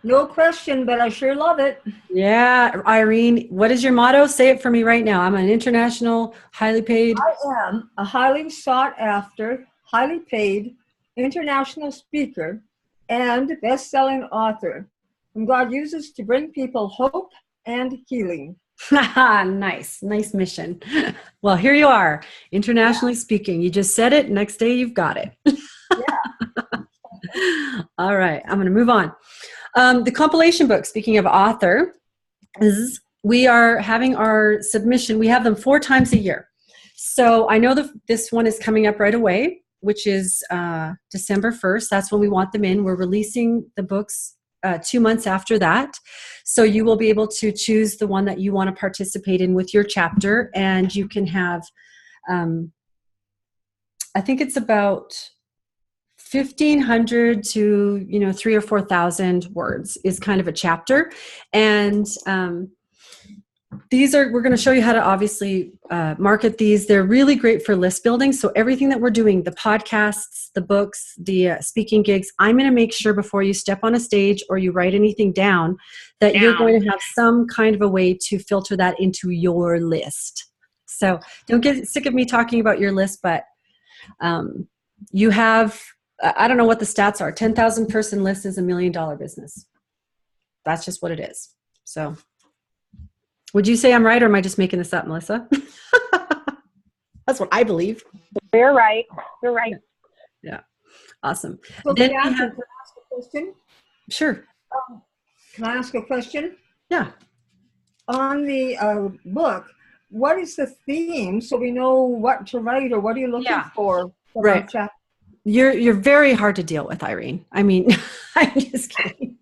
No question, but I sure love it. Yeah, Irene, what is your motto? Say it for me right now. I'm an international, highly paid. I am a highly sought after, highly paid international speaker and best-selling author whom God uses to bring people hope and healing. Nice mission. Well, here you are, internationally speaking. You just said it. Next day, you've got it. Yeah. All right, I'm going to move on. The compilation book, speaking of author, we are having our submission. We have them 4 times a year. So I know this one is coming up right away, which is December 1st. That's when we want them in. We're releasing the books 2 months after that. So you will be able to choose the one that you want to participate in with your chapter. And you can have, I think it's about 1,500 to 3,000 or 4,000 words is kind of a chapter. And we're going to show you how to obviously market these. They're really great for list building. So everything that we're doing, the podcasts, the books, the speaking gigs, I'm going to make sure before you step on a stage or you write anything down that you're going to have some kind of a way to filter that into your list. So don't get sick of me talking about your list, but you have, I don't know what the stats are. 10,000 person list is $1 million business. That's just what it is. So would you say I'm right, or am I just making this up, Melissa? That's what I believe. You're right. You're right. Yeah. Awesome. So Then can I ask a question? Sure. Can I ask a question? Yeah. On the book, what is the theme so we know what to write, or what are you looking for? Right. You're very hard to deal with, Irene. I mean, I'm just kidding.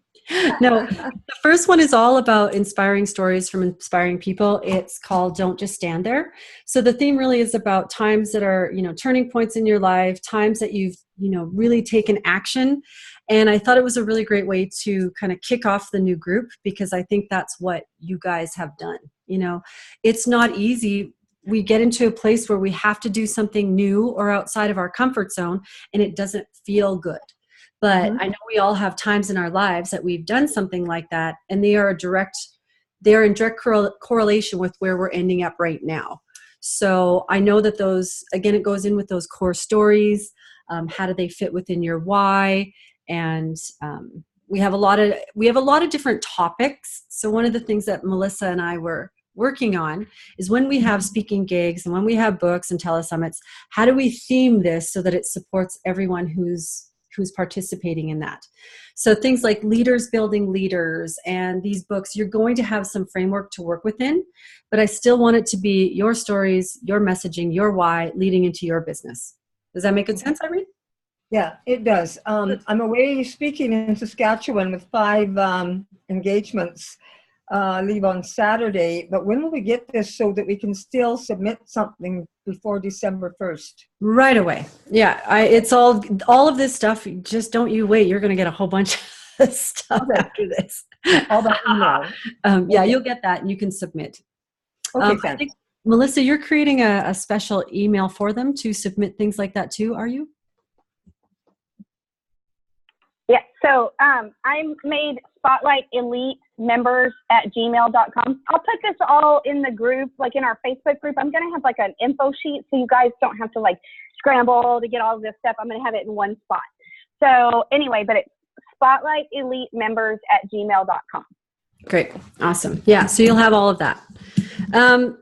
No, the first one is all about inspiring stories from inspiring people. It's called Don't Just Stand There. So the theme really is about times that are, turning points in your life, times that you've, really taken action. And I thought it was a really great way to kind of kick off the new group, because I think that's what you guys have done. It's not easy. We get into a place where we have to do something new or outside of our comfort zone, and it doesn't feel good. But I know we all have times in our lives that we've done something like that, and they are in direct correlation with where we're ending up right now. So I know that those, again, it goes in with those core stories. How do they fit within your why? And we have a lot of different topics. So one of the things that Melissa and I were working on is, when we have speaking gigs and when we have books and telesummits, how do we theme this so that it supports everyone who's participating in that? So things like leaders building leaders, and these books, you're going to have some framework to work within, but I still want it to be your stories, your messaging, your why leading into your business. Does that make good sense, Irene? Yeah, it does. I'm away speaking in Saskatchewan with 5 engagements. Leave on Saturday, but when will we get this so that we can still submit something before December 1st? Right away. Yeah, it's all of this stuff. Just don't you wait. You're going to get a whole bunch of stuff after this. All that email. Yeah, you'll get that and you can submit. Okay, I think, Melissa, you're creating a special email for them to submit things like that too, are you? Yeah, so I made Spotlight Elite elitemembers@gmail.com. I'll put this all in the group, like in our Facebook group. I'm going to have like an info sheet so you guys don't have to like scramble to get all this stuff. I'm going to have it in one spot. So anyway, but it's spotlightelite.members@gmail.com. Great. Awesome. Yeah. So you'll have all of that.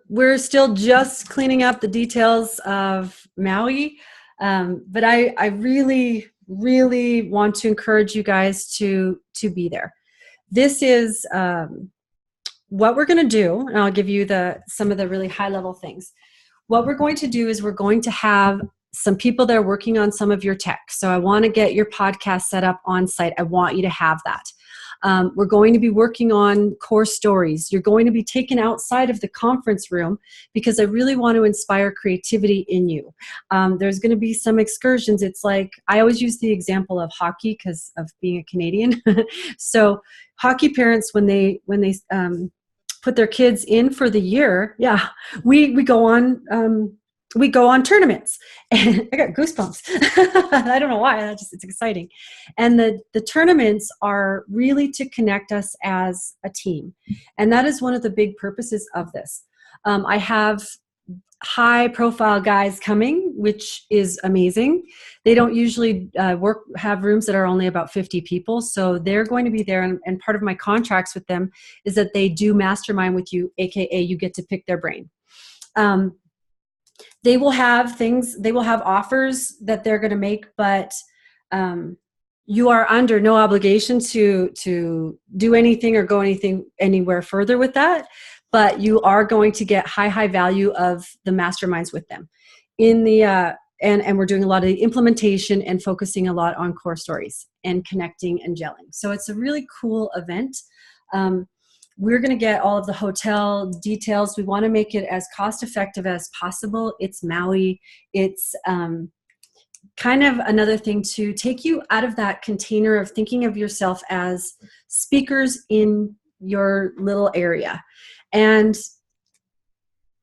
We're still just cleaning up the details of Maui. But I really, really want to encourage you guys to be there. This is what we're going to do, and I'll give you some of the really high level things. What we're going to do is we're going to have some people that are working on some of your tech. So I want to get your podcast set up on site. I want you to have that. We're going to be working on core stories. You're going to be taken outside of the conference room because I really want to inspire creativity in you. There's going to be some excursions. It's like, I always use the example of hockey because of being a Canadian. So hockey parents, when they put their kids in for the year, yeah, we go on tournaments, and I got goosebumps. I don't know why. It's exciting. And the tournaments are really to connect us as a team. And that is one of the big purposes of this. I have high profile guys coming, which is amazing. They don't usually have rooms that are only about 50 people. So they're going to be there. And part of my contracts with them is that they do mastermind with you, AKA you get to pick their brain. They will have offers that they're going to make, but you are under no obligation to do anything or go anywhere further with that. But you are going to get high value of the masterminds with them. And we're doing a lot of the implementation and focusing a lot on core stories and connecting and gelling. So it's a really cool event. We're going to get all of the hotel details. We want to make it as cost effective as possible. It's Maui. It's kind of another thing to take you out of that container of thinking of yourself as speakers in your little area. And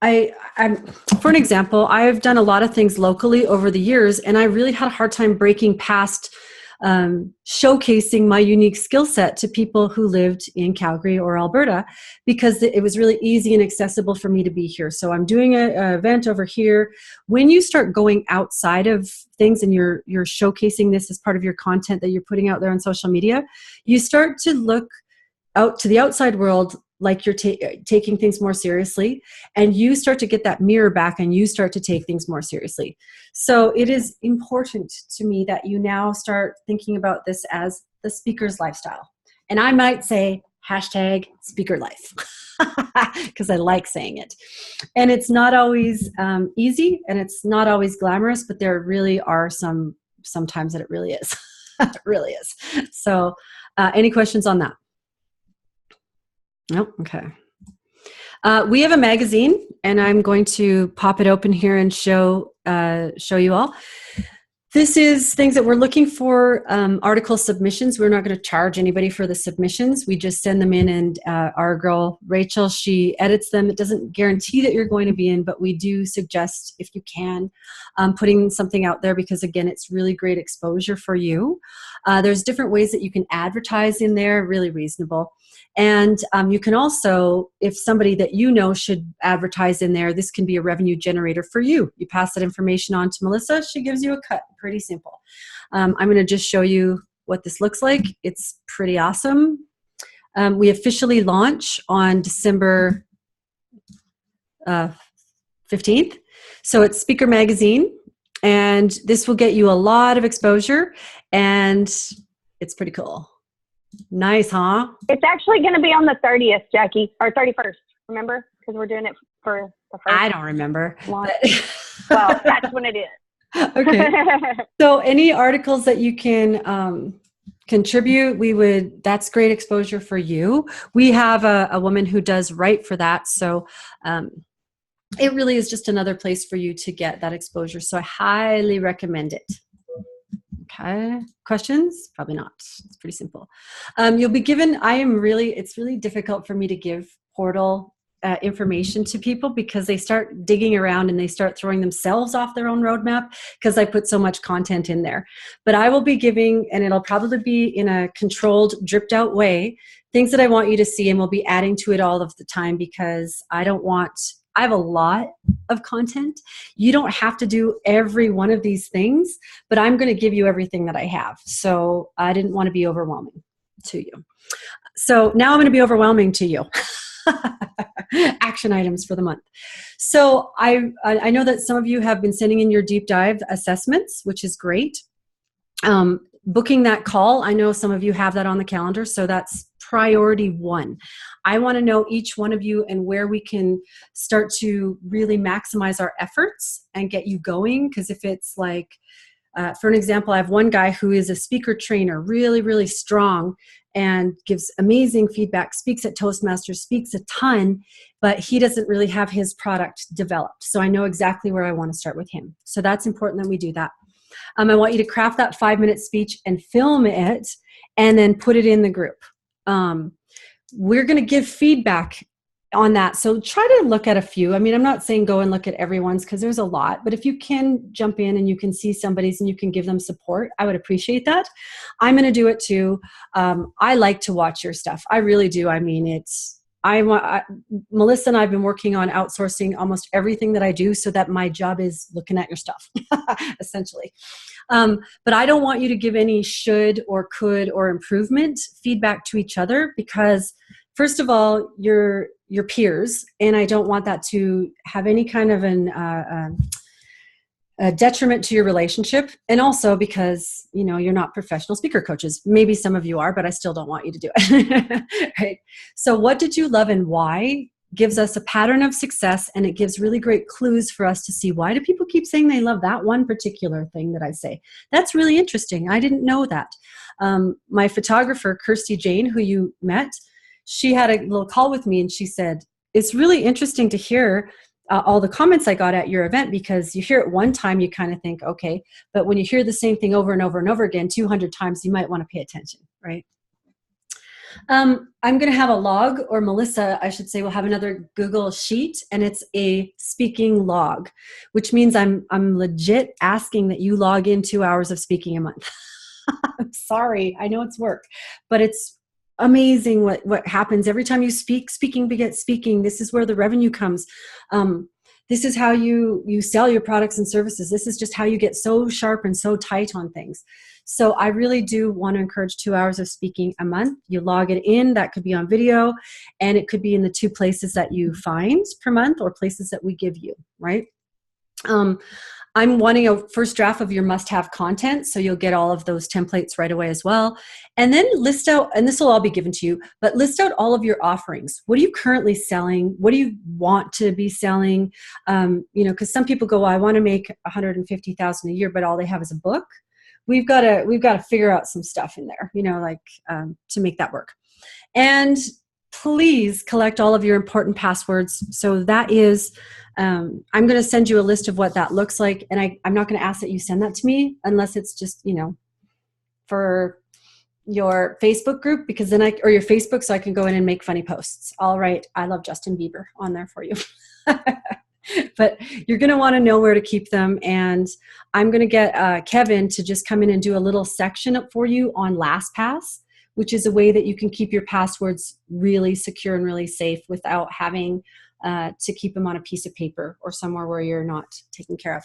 for an example, I've done a lot of things locally over the years, and I really had a hard time breaking past showcasing my unique skill set to people who lived in Calgary or Alberta, because it was really easy and accessible for me to be here. So I'm doing an event over here. When you start going outside of things and you're showcasing this as part of your content that you're putting out there on social media, you start to look out to the outside world like you're taking things more seriously, and you start to get that mirror back and you start to take things more seriously. So it is important to me that you now start thinking about this as the speaker's lifestyle. And I might say #speaker life because I like saying it. And it's not always easy, and it's not always glamorous, but there really are sometimes that it really is. It really is. So any questions on that? Nope. Okay. We have a magazine, and I'm going to pop it open here and show you all. This is things that we're looking for, article submissions. We're not going to charge anybody for the submissions. We just send them in, and our girl, Rachel, she edits them. It doesn't guarantee that you're going to be in, but we do suggest, if you can, putting something out there, because, again, it's really great exposure for you. There's different ways that you can advertise in there, really reasonable. And you can also, if somebody that you know should advertise in there, this can be a revenue generator for you. You pass that information on to Melissa. She gives you a cut. Pretty simple. I'm going to just show you what this looks like. It's pretty awesome. We officially launch on December 15th. So it's Speaker Magazine, and this will get you a lot of exposure, and it's pretty cool. Nice, huh? It's actually going to be on the 30th, Jackie, or 31st. Remember? Because we're doing it for the first. I don't remember. Well, that's when it is. Okay. So any articles that you can contribute, that's great exposure for you. We have a woman who does write for that. So it really is just another place for you to get that exposure. So I highly recommend it. Okay. Questions? Probably not. It's pretty simple. You'll be given, it's really difficult for me to give portal information to people because they start digging around and they start throwing themselves off their own roadmap because I put so much content in there. But I will be giving, and it'll probably be in a controlled, dripped out way, things that I want you to see, and we'll be adding to it all of the time because I have a lot of content. You don't have to do every one of these things, but I'm going to give you everything that I have. So I didn't want to be overwhelming to you. So now I'm going to be overwhelming to you. Action items for the month. So I know that some of you have been sending in your deep dive assessments, which is great. Booking that call, I know some of you have that on the calendar, so that's priority one. I want to know each one of you and where we can start to really maximize our efforts and get you going. Because if it's like, for an example, I have one guy who is a speaker trainer, really, really strong, and gives amazing feedback, speaks at Toastmasters, speaks a ton, but he doesn't really have his product developed. So I know exactly where I want to start with him. So that's important that we do that. I want you to craft that 5-minute speech and film it and then put it in the group. We're going to give feedback on that. So try to look at a few. I mean, I'm not saying go and look at everyone's because there's a lot, but if you can jump in and you can see somebody's and you can give them support, I would appreciate that. I'm going to do it too. I like to watch your stuff. I really do. I mean, Melissa and I have been working on outsourcing almost everything that I do so that my job is looking at your stuff, essentially. But I don't want you to give any should or could or improvement feedback to each other because, first of all, you're peers, and I don't want that to have any kind of a detriment to your relationship. And also because, you're not professional speaker coaches. Maybe some of you are, but I still don't want you to do it. Right? So what did you love and why gives us a pattern of success, and it gives really great clues for us to see why do people keep saying they love that one particular thing that I say. That's really interesting. I didn't know that. My photographer, Kirsty Jane, who you met, she had a little call with me and she said, it's really interesting to hear all the comments I got at your event because you hear it one time, you kind of think, okay, but when you hear the same thing over and over and over again, 200 times, you might want to pay attention, right? I'm going to have a log, or Melissa, I should say, will have another Google sheet, and it's a speaking log, which means I'm legit asking that you log in 2 hours of speaking a month. I'm sorry, I know it's work, but it's amazing what happens every time you speak. Speaking begets speaking. This is where the revenue comes. This is how you sell your products and services. This is just how you get so sharp and so tight on things. So I really do want to encourage 2 hours of speaking a month. You log it in. That could be on video, and it could be in the 2 places that you find per month or places that we give you, right? I'm wanting a first draft of your must-have content, so you'll get all of those templates right away as well. And then list out, and this will all be given to you, but list out all of your offerings. What are you currently selling? What do you want to be selling? Because some people go, well, I want to make $150,000 a year, but all they have is a book. We've got to figure out some stuff in there, to make that work. And please collect all of your important passwords. So that is, I'm going to send you a list of what that looks like. And I'm not going to ask that you send that to me unless it's just, for your Facebook group, because then or your Facebook, so I can go in and make funny posts. All right. I love Justin Bieber on there for you. But you're going to want to know where to keep them. And I'm going to get Kevin to just come in and do a little section up for you on LastPass, which is a way that you can keep your passwords really secure and really safe without having to keep them on a piece of paper or somewhere where you're not taken care of.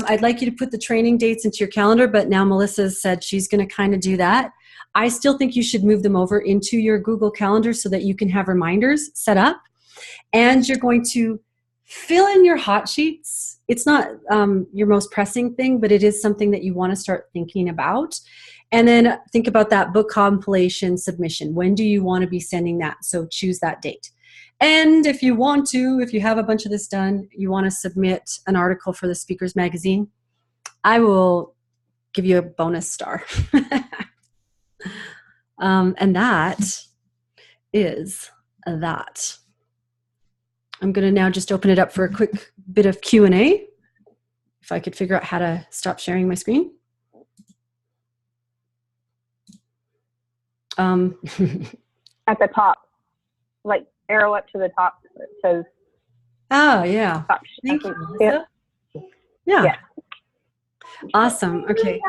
I'd like you to put the training dates into your calendar, but now Melissa said she's going to kind of do that. I still think you should move them over into your Google Calendar so that you can have reminders set up. And you're going to fill in your hot sheets. It's not your most pressing thing, but it is something that you want to start thinking about. And then think about that book compilation submission. When do you want to be sending that? So choose that date. And if you have a bunch of this done, you want to submit an article for the Speakers Magazine, I will give you a bonus star. And that is that. I'm going to now just open it up for a quick bit of Q&A. If I could figure out how to stop sharing my screen. At the top, like arrow up to the top that says Oh, yeah. top. Thank you, Melissa. Yeah. Yeah. Awesome. Okay.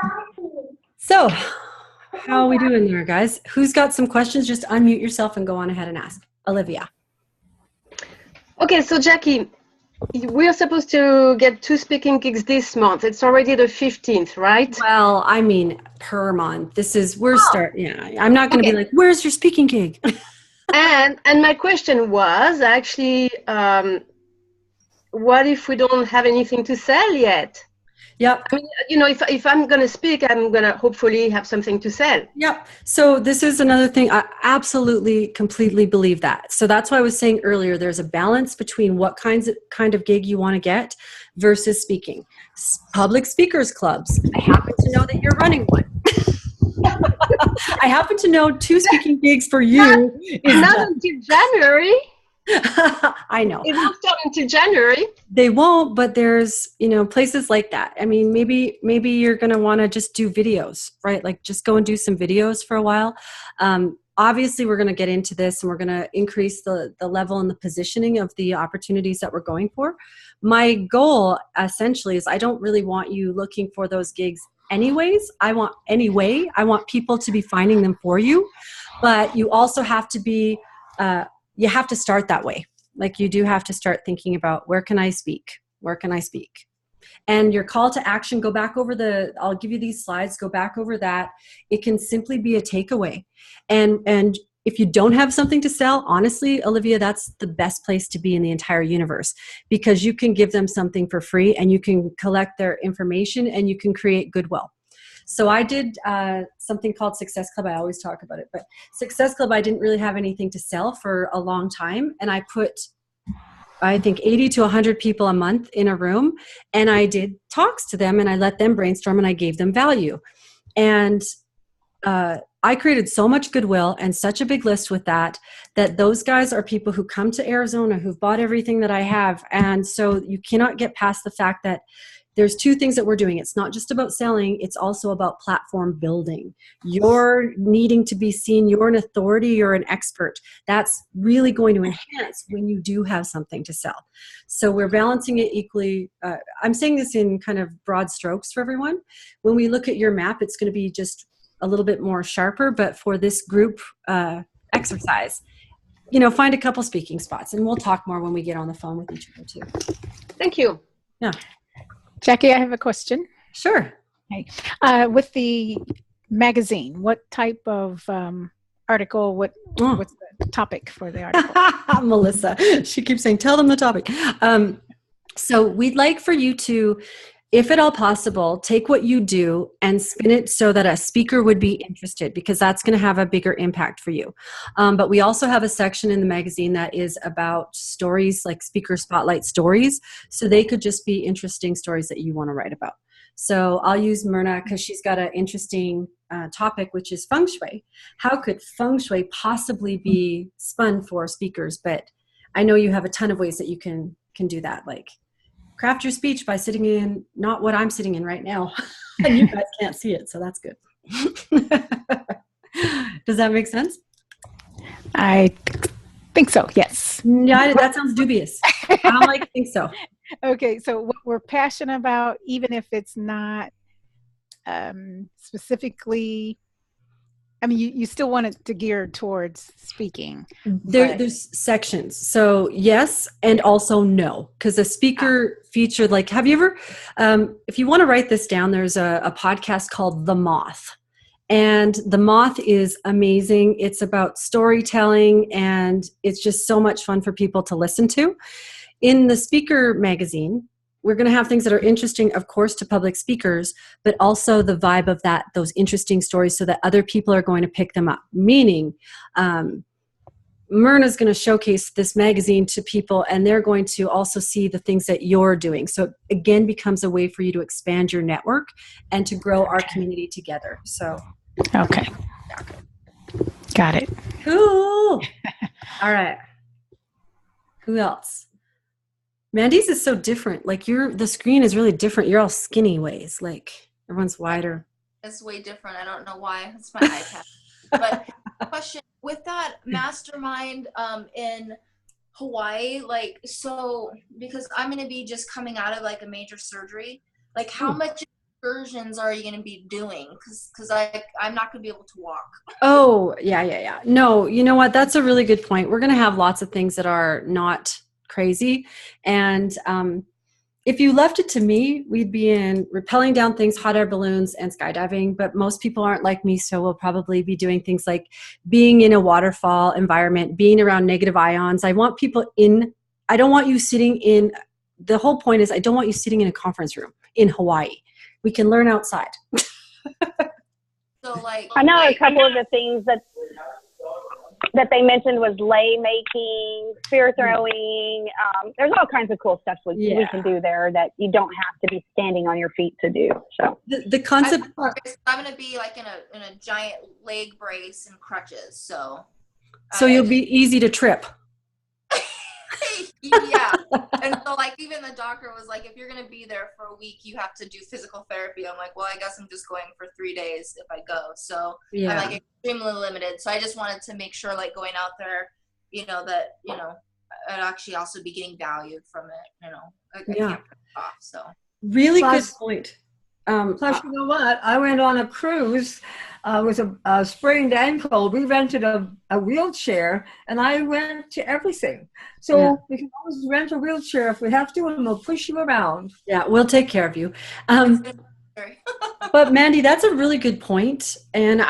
So, how are we doing there, guys? Who's got some questions? Just unmute yourself and go on ahead and ask. Olivia. Okay, so Jackie, we are supposed to get 2 speaking gigs this month. It's already the 15th, right? Well, I mean, per month. I'm not going to be like, where's your speaking gig? And my question was actually, what if we don't have anything to sell yet? Yep. I mean, you know, if I'm going to speak, I'm going to hopefully have something to sell. Yep. So this is another thing. I absolutely, completely believe that. So that's why I was saying earlier, there's a balance between what kind of gig you want to get versus speaking. Public speakers clubs. I happen to know that you're running one. I happen to know 2 speaking gigs for you. Not until January. I know. It won't start until January. They won't, but there's, places like that. I mean, maybe you're going to want to just do videos, right? Like just go and do some videos for a while. Obviously, we're going to get into this and we're going to increase the level and the positioning of the opportunities that we're going for. My goal essentially is I don't really want you looking for those gigs anyways. I want people to be finding them for you, but you also have to be, you have to start that way. Like you do have to start thinking about where can I speak? Where can I speak? And your call to action, go back over I'll give you these slides, go back over that. It can simply be a takeaway. And if you don't have something to sell, honestly, Olivia, that's the best place to be in the entire universe because you can give them something for free and you can collect their information and you can create goodwill. So I did something called Success Club. I always talk about it, but Success Club, I didn't really have anything to sell for a long time. And I put, I think 80 to 100 people a month in a room. And I did talks to them and I let them brainstorm and I gave them value. And I created so much goodwill and such a big list with that those guys are people who come to Arizona, who've bought everything that I have. And so you cannot get past the fact that there's 2 things that we're doing. It's not just about selling. It's also about platform building. You're needing to be seen. You're an authority. You're an expert. That's really going to enhance when you do have something to sell. So we're balancing it equally. I'm saying this in kind of broad strokes for everyone. When we look at your map, it's going to be just a little bit more sharper. But for this group exercise, find a couple speaking spots. And we'll talk more when we get on the phone with each other too. Thank you. Yeah. Jackie, I have a question. Sure. Okay. With the magazine, what type of article, what's the topic for the article? Melissa, she keeps saying, tell them the topic. So we'd like for you to, if at all possible, take what you do and spin it so that a speaker would be interested because that's going to have a bigger impact for you. But we also have a section in the magazine that is about stories, like speaker spotlight stories. So they could just be interesting stories that you want to write about. So I'll use Myrna because she's got an interesting topic, which is feng shui. How could feng shui possibly be spun for speakers? But I know you have a ton of ways that you can do that, like craft your speech by sitting in not what I'm sitting in right now. And you guys can't see it, so that's good. Does that make sense? I think so, yes. Yeah, that sounds dubious. I don't like think so. Okay, so what we're passionate about, even if it's not specifically, I mean, you still want it to gear towards speaking. There's sections. So yes, and also no. Because a speaker featured, like, have you ever, if you want to write this down, there's a podcast called The Moth. And The Moth is amazing. It's about storytelling and it's just so much fun for people to listen to. In the speaker magazine, we're going to have things that are interesting, of course, to public speakers, but also the vibe of those interesting stories so that other people are going to pick them up. Meaning, Myrna's going to showcase this magazine to people and they're going to also see the things that you're doing. So it again becomes a way for you to expand your network and to grow our community together. So, okay. Got it. Cool. All right. Who else? Mandy's is so different. Like the screen is really different. You're all skinny ways. Like everyone's wider. It's way different. I don't know why. It's my iPad. But question, with that mastermind in Hawaii, like, so because I'm going to be just coming out of like a major surgery, like how much excursions are you going to be doing? Because I'm not going to be able to walk. Oh, yeah. No, you know what? That's a really good point. We're going to have lots of things that are not crazy. And if you left it to me, we'd be in rappelling down things, hot air balloons, and skydiving. But most people aren't like me, so we'll probably be doing things like being in a waterfall environment, being around negative ions. I want people in, I don't want you sitting in, the whole point is I don't want you sitting in a conference room in Hawaii. We can learn outside. So like, I know a couple of the things that they mentioned was lei making, spear throwing. There's all kinds of cool stuff we can do there that you don't have to be standing on your feet to do. So the concept. I'm going to be like in a giant leg brace and crutches. So You'll be easy to trip. Yeah. And so like even the doctor was like, if you're going to be there for a week, you have to do physical therapy. I'm like, well, I guess I'm just going for 3 days if I go. So I'm like extremely limited. So I just wanted to make sure like going out there, that, I'd actually also be getting value from it, I can't put it off. So really good point. Plus, you know what? I went on a cruise with a sprained ankle. We rented a wheelchair, and I went to everything. So we can always rent a wheelchair if we have to, and we'll push you around. Yeah, we'll take care of you. But Mandy, that's a really good point. And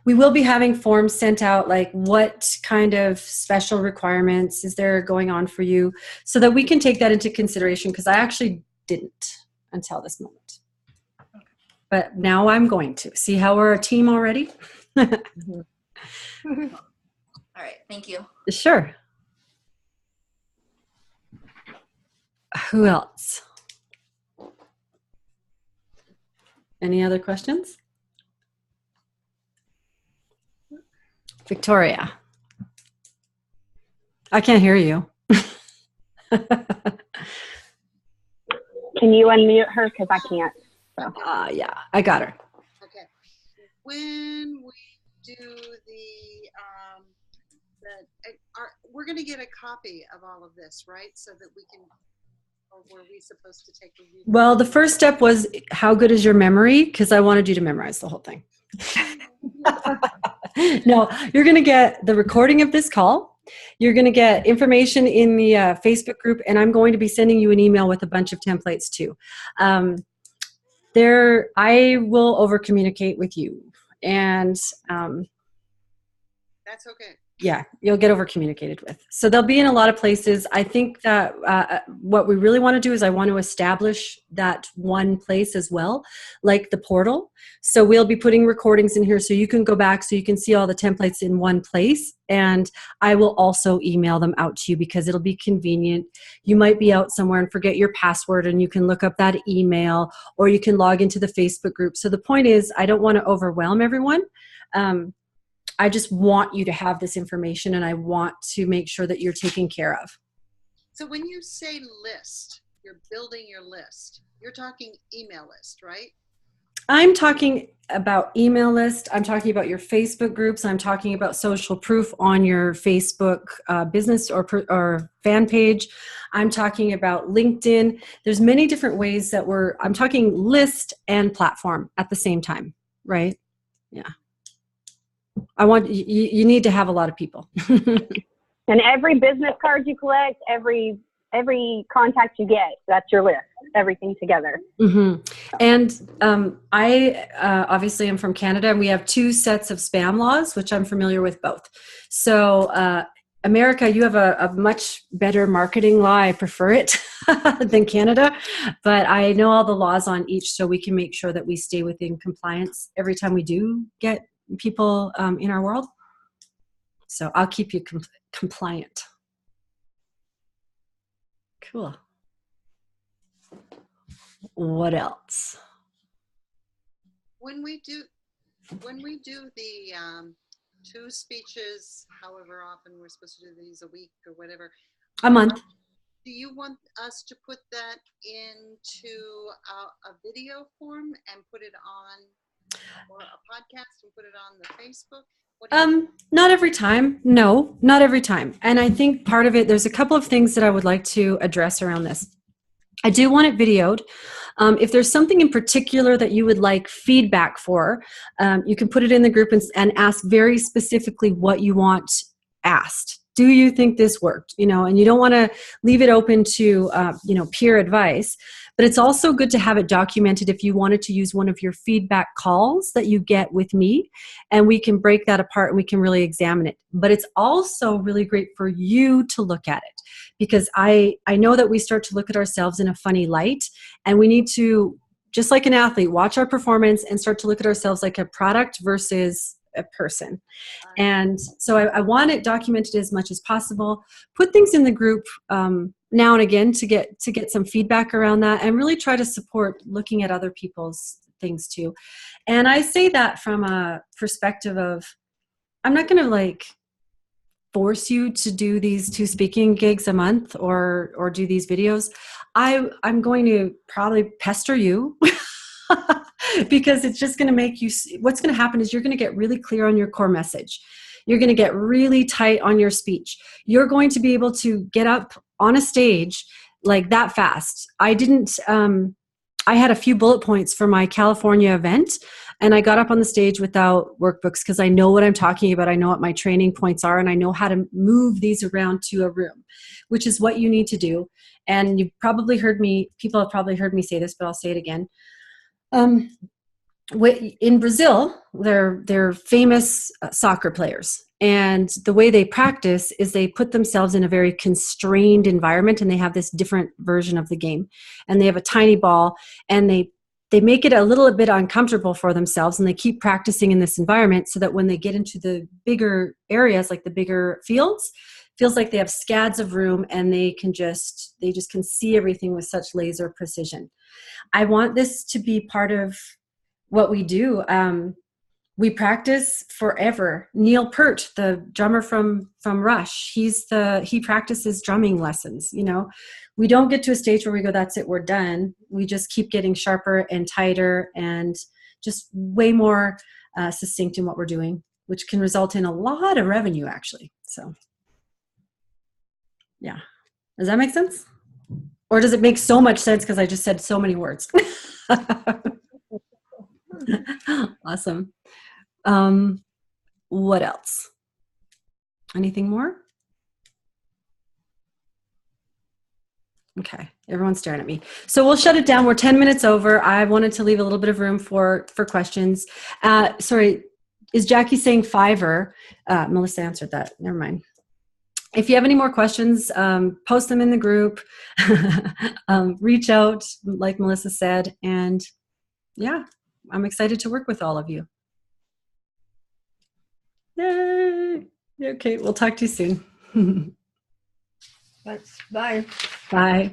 we will be having forms sent out, like what kind of special requirements is there going on for you, so that we can take that into consideration, because I actually didn't until this moment. But now I'm going to. See how we're a team already? All right, thank you. Sure. Who else? Any other questions? Victoria. I can't hear you. can you unmute her? Because I can't. So. Yeah, I got her. Okay. When we do we're going to get a copy of all of this, right? So that we can, or were we supposed to take a review? Well, the first step was, how good is your memory? Because I wanted you to memorize the whole thing. No, you're going to get the recording of this call. You're going to get information in the Facebook group, and I'm going to be sending you an email with a bunch of templates too. I will over communicate with you, and that's okay. Yeah, you'll get over communicated with. So they'll be in a lot of places. I think that what we really want to do is I want to establish that one place as well, like the portal. So we'll be putting recordings in here so you can go back, so you can see all the templates in one place. And I will also email them out to you because it'll be convenient. You might be out somewhere and forget your password, and you can look up that email, or you can log into the Facebook group. So the point is, I don't want to overwhelm everyone. I just want you to have this information, and I want to make sure that you're taken care of. So when you say list, you're building your list, you're talking email list, right? I'm talking about email list. I'm talking about your Facebook groups. I'm talking about social proof on your Facebook business or fan page. I'm talking about LinkedIn. There's many different ways that I'm talking list and platform at the same time, right? Yeah. You need to have a lot of people. And every business card you collect, every contact you get, that's your list, everything together. Mm-hmm. And I obviously am from Canada, and we have 2 sets of spam laws, which I'm familiar with both. So America, you have a much better marketing law. I prefer it than Canada, but I know all the laws on each, so we can make sure that we stay within compliance every time we do get people in our world. So I'll keep you compliant. Cool. What else? When we do the 2 speeches, however often we're supposed to do these, a week or whatever, a month, do you want us to put that into a video form and put it on, or a podcast and put it on the Facebook? Not every time. No, not every time. And I think part of it, there's a couple of things that I would like to address around this. I do want it videoed. If there's something in particular that you would like feedback for, you can put it in the group and ask very specifically what you want asked. Do you think this worked? And you don't want to leave it open to, peer advice, but it's also good to have it documented if you wanted to use one of your feedback calls that you get with me, and we can break that apart and we can really examine it. But it's also really great for you to look at it, because I know that we start to look at ourselves in a funny light, and we need to, just like an athlete, watch our performance and start to look at ourselves like a product versus a person. And so I want it documented as much as possible. Put things in the group now and again to get some feedback around that, and really try to support looking at other people's things too. And I say that from a perspective of, I'm not going to force you to do these 2 speaking gigs a month or do these videos. I'm going to probably pester you because it's just going to make you, what's going to happen is you're going to get really clear on your core message. You're going to get really tight on your speech. You're going to be able to get up on a stage like that fast. I had a few bullet points for my California event, and I got up on the stage without workbooks because I know what I'm talking about. I know what my training points are, and I know how to move these around to a room, which is what you need to do. And you've probably heard me, people have probably heard me say this, but I'll say it again. In Brazil, they're famous soccer players, and the way they practice is they put themselves in a very constrained environment, and they have this different version of the game, and they have a tiny ball, and they make it a little bit uncomfortable for themselves, and they keep practicing in this environment so that when they get into the bigger areas, like the bigger fields, feels like they have scads of room, and they just can see everything with such laser precision. I want this to be part of what we do. We practice forever. Neil Peart, the drummer from Rush, he practices drumming lessons. We don't get to a stage where we go, that's it, we're done. We just keep getting sharper and tighter and just way more succinct in what we're doing, which can result in a lot of revenue, actually. So, yeah. Does that make sense? Or does it make so much sense because I just said so many words? Awesome. What else? Anything more? Okay, everyone's staring at me. So we'll shut it down. We're 10 minutes over. I wanted to leave a little bit of room for questions. Sorry, is Jackie saying Fiverr? Melissa answered that. Never mind. If you have any more questions, post them in the group. Reach out, like Melissa said. And yeah, I'm excited to work with all of you. Yay! Okay, we'll talk to you soon. Thanks. Bye. Bye.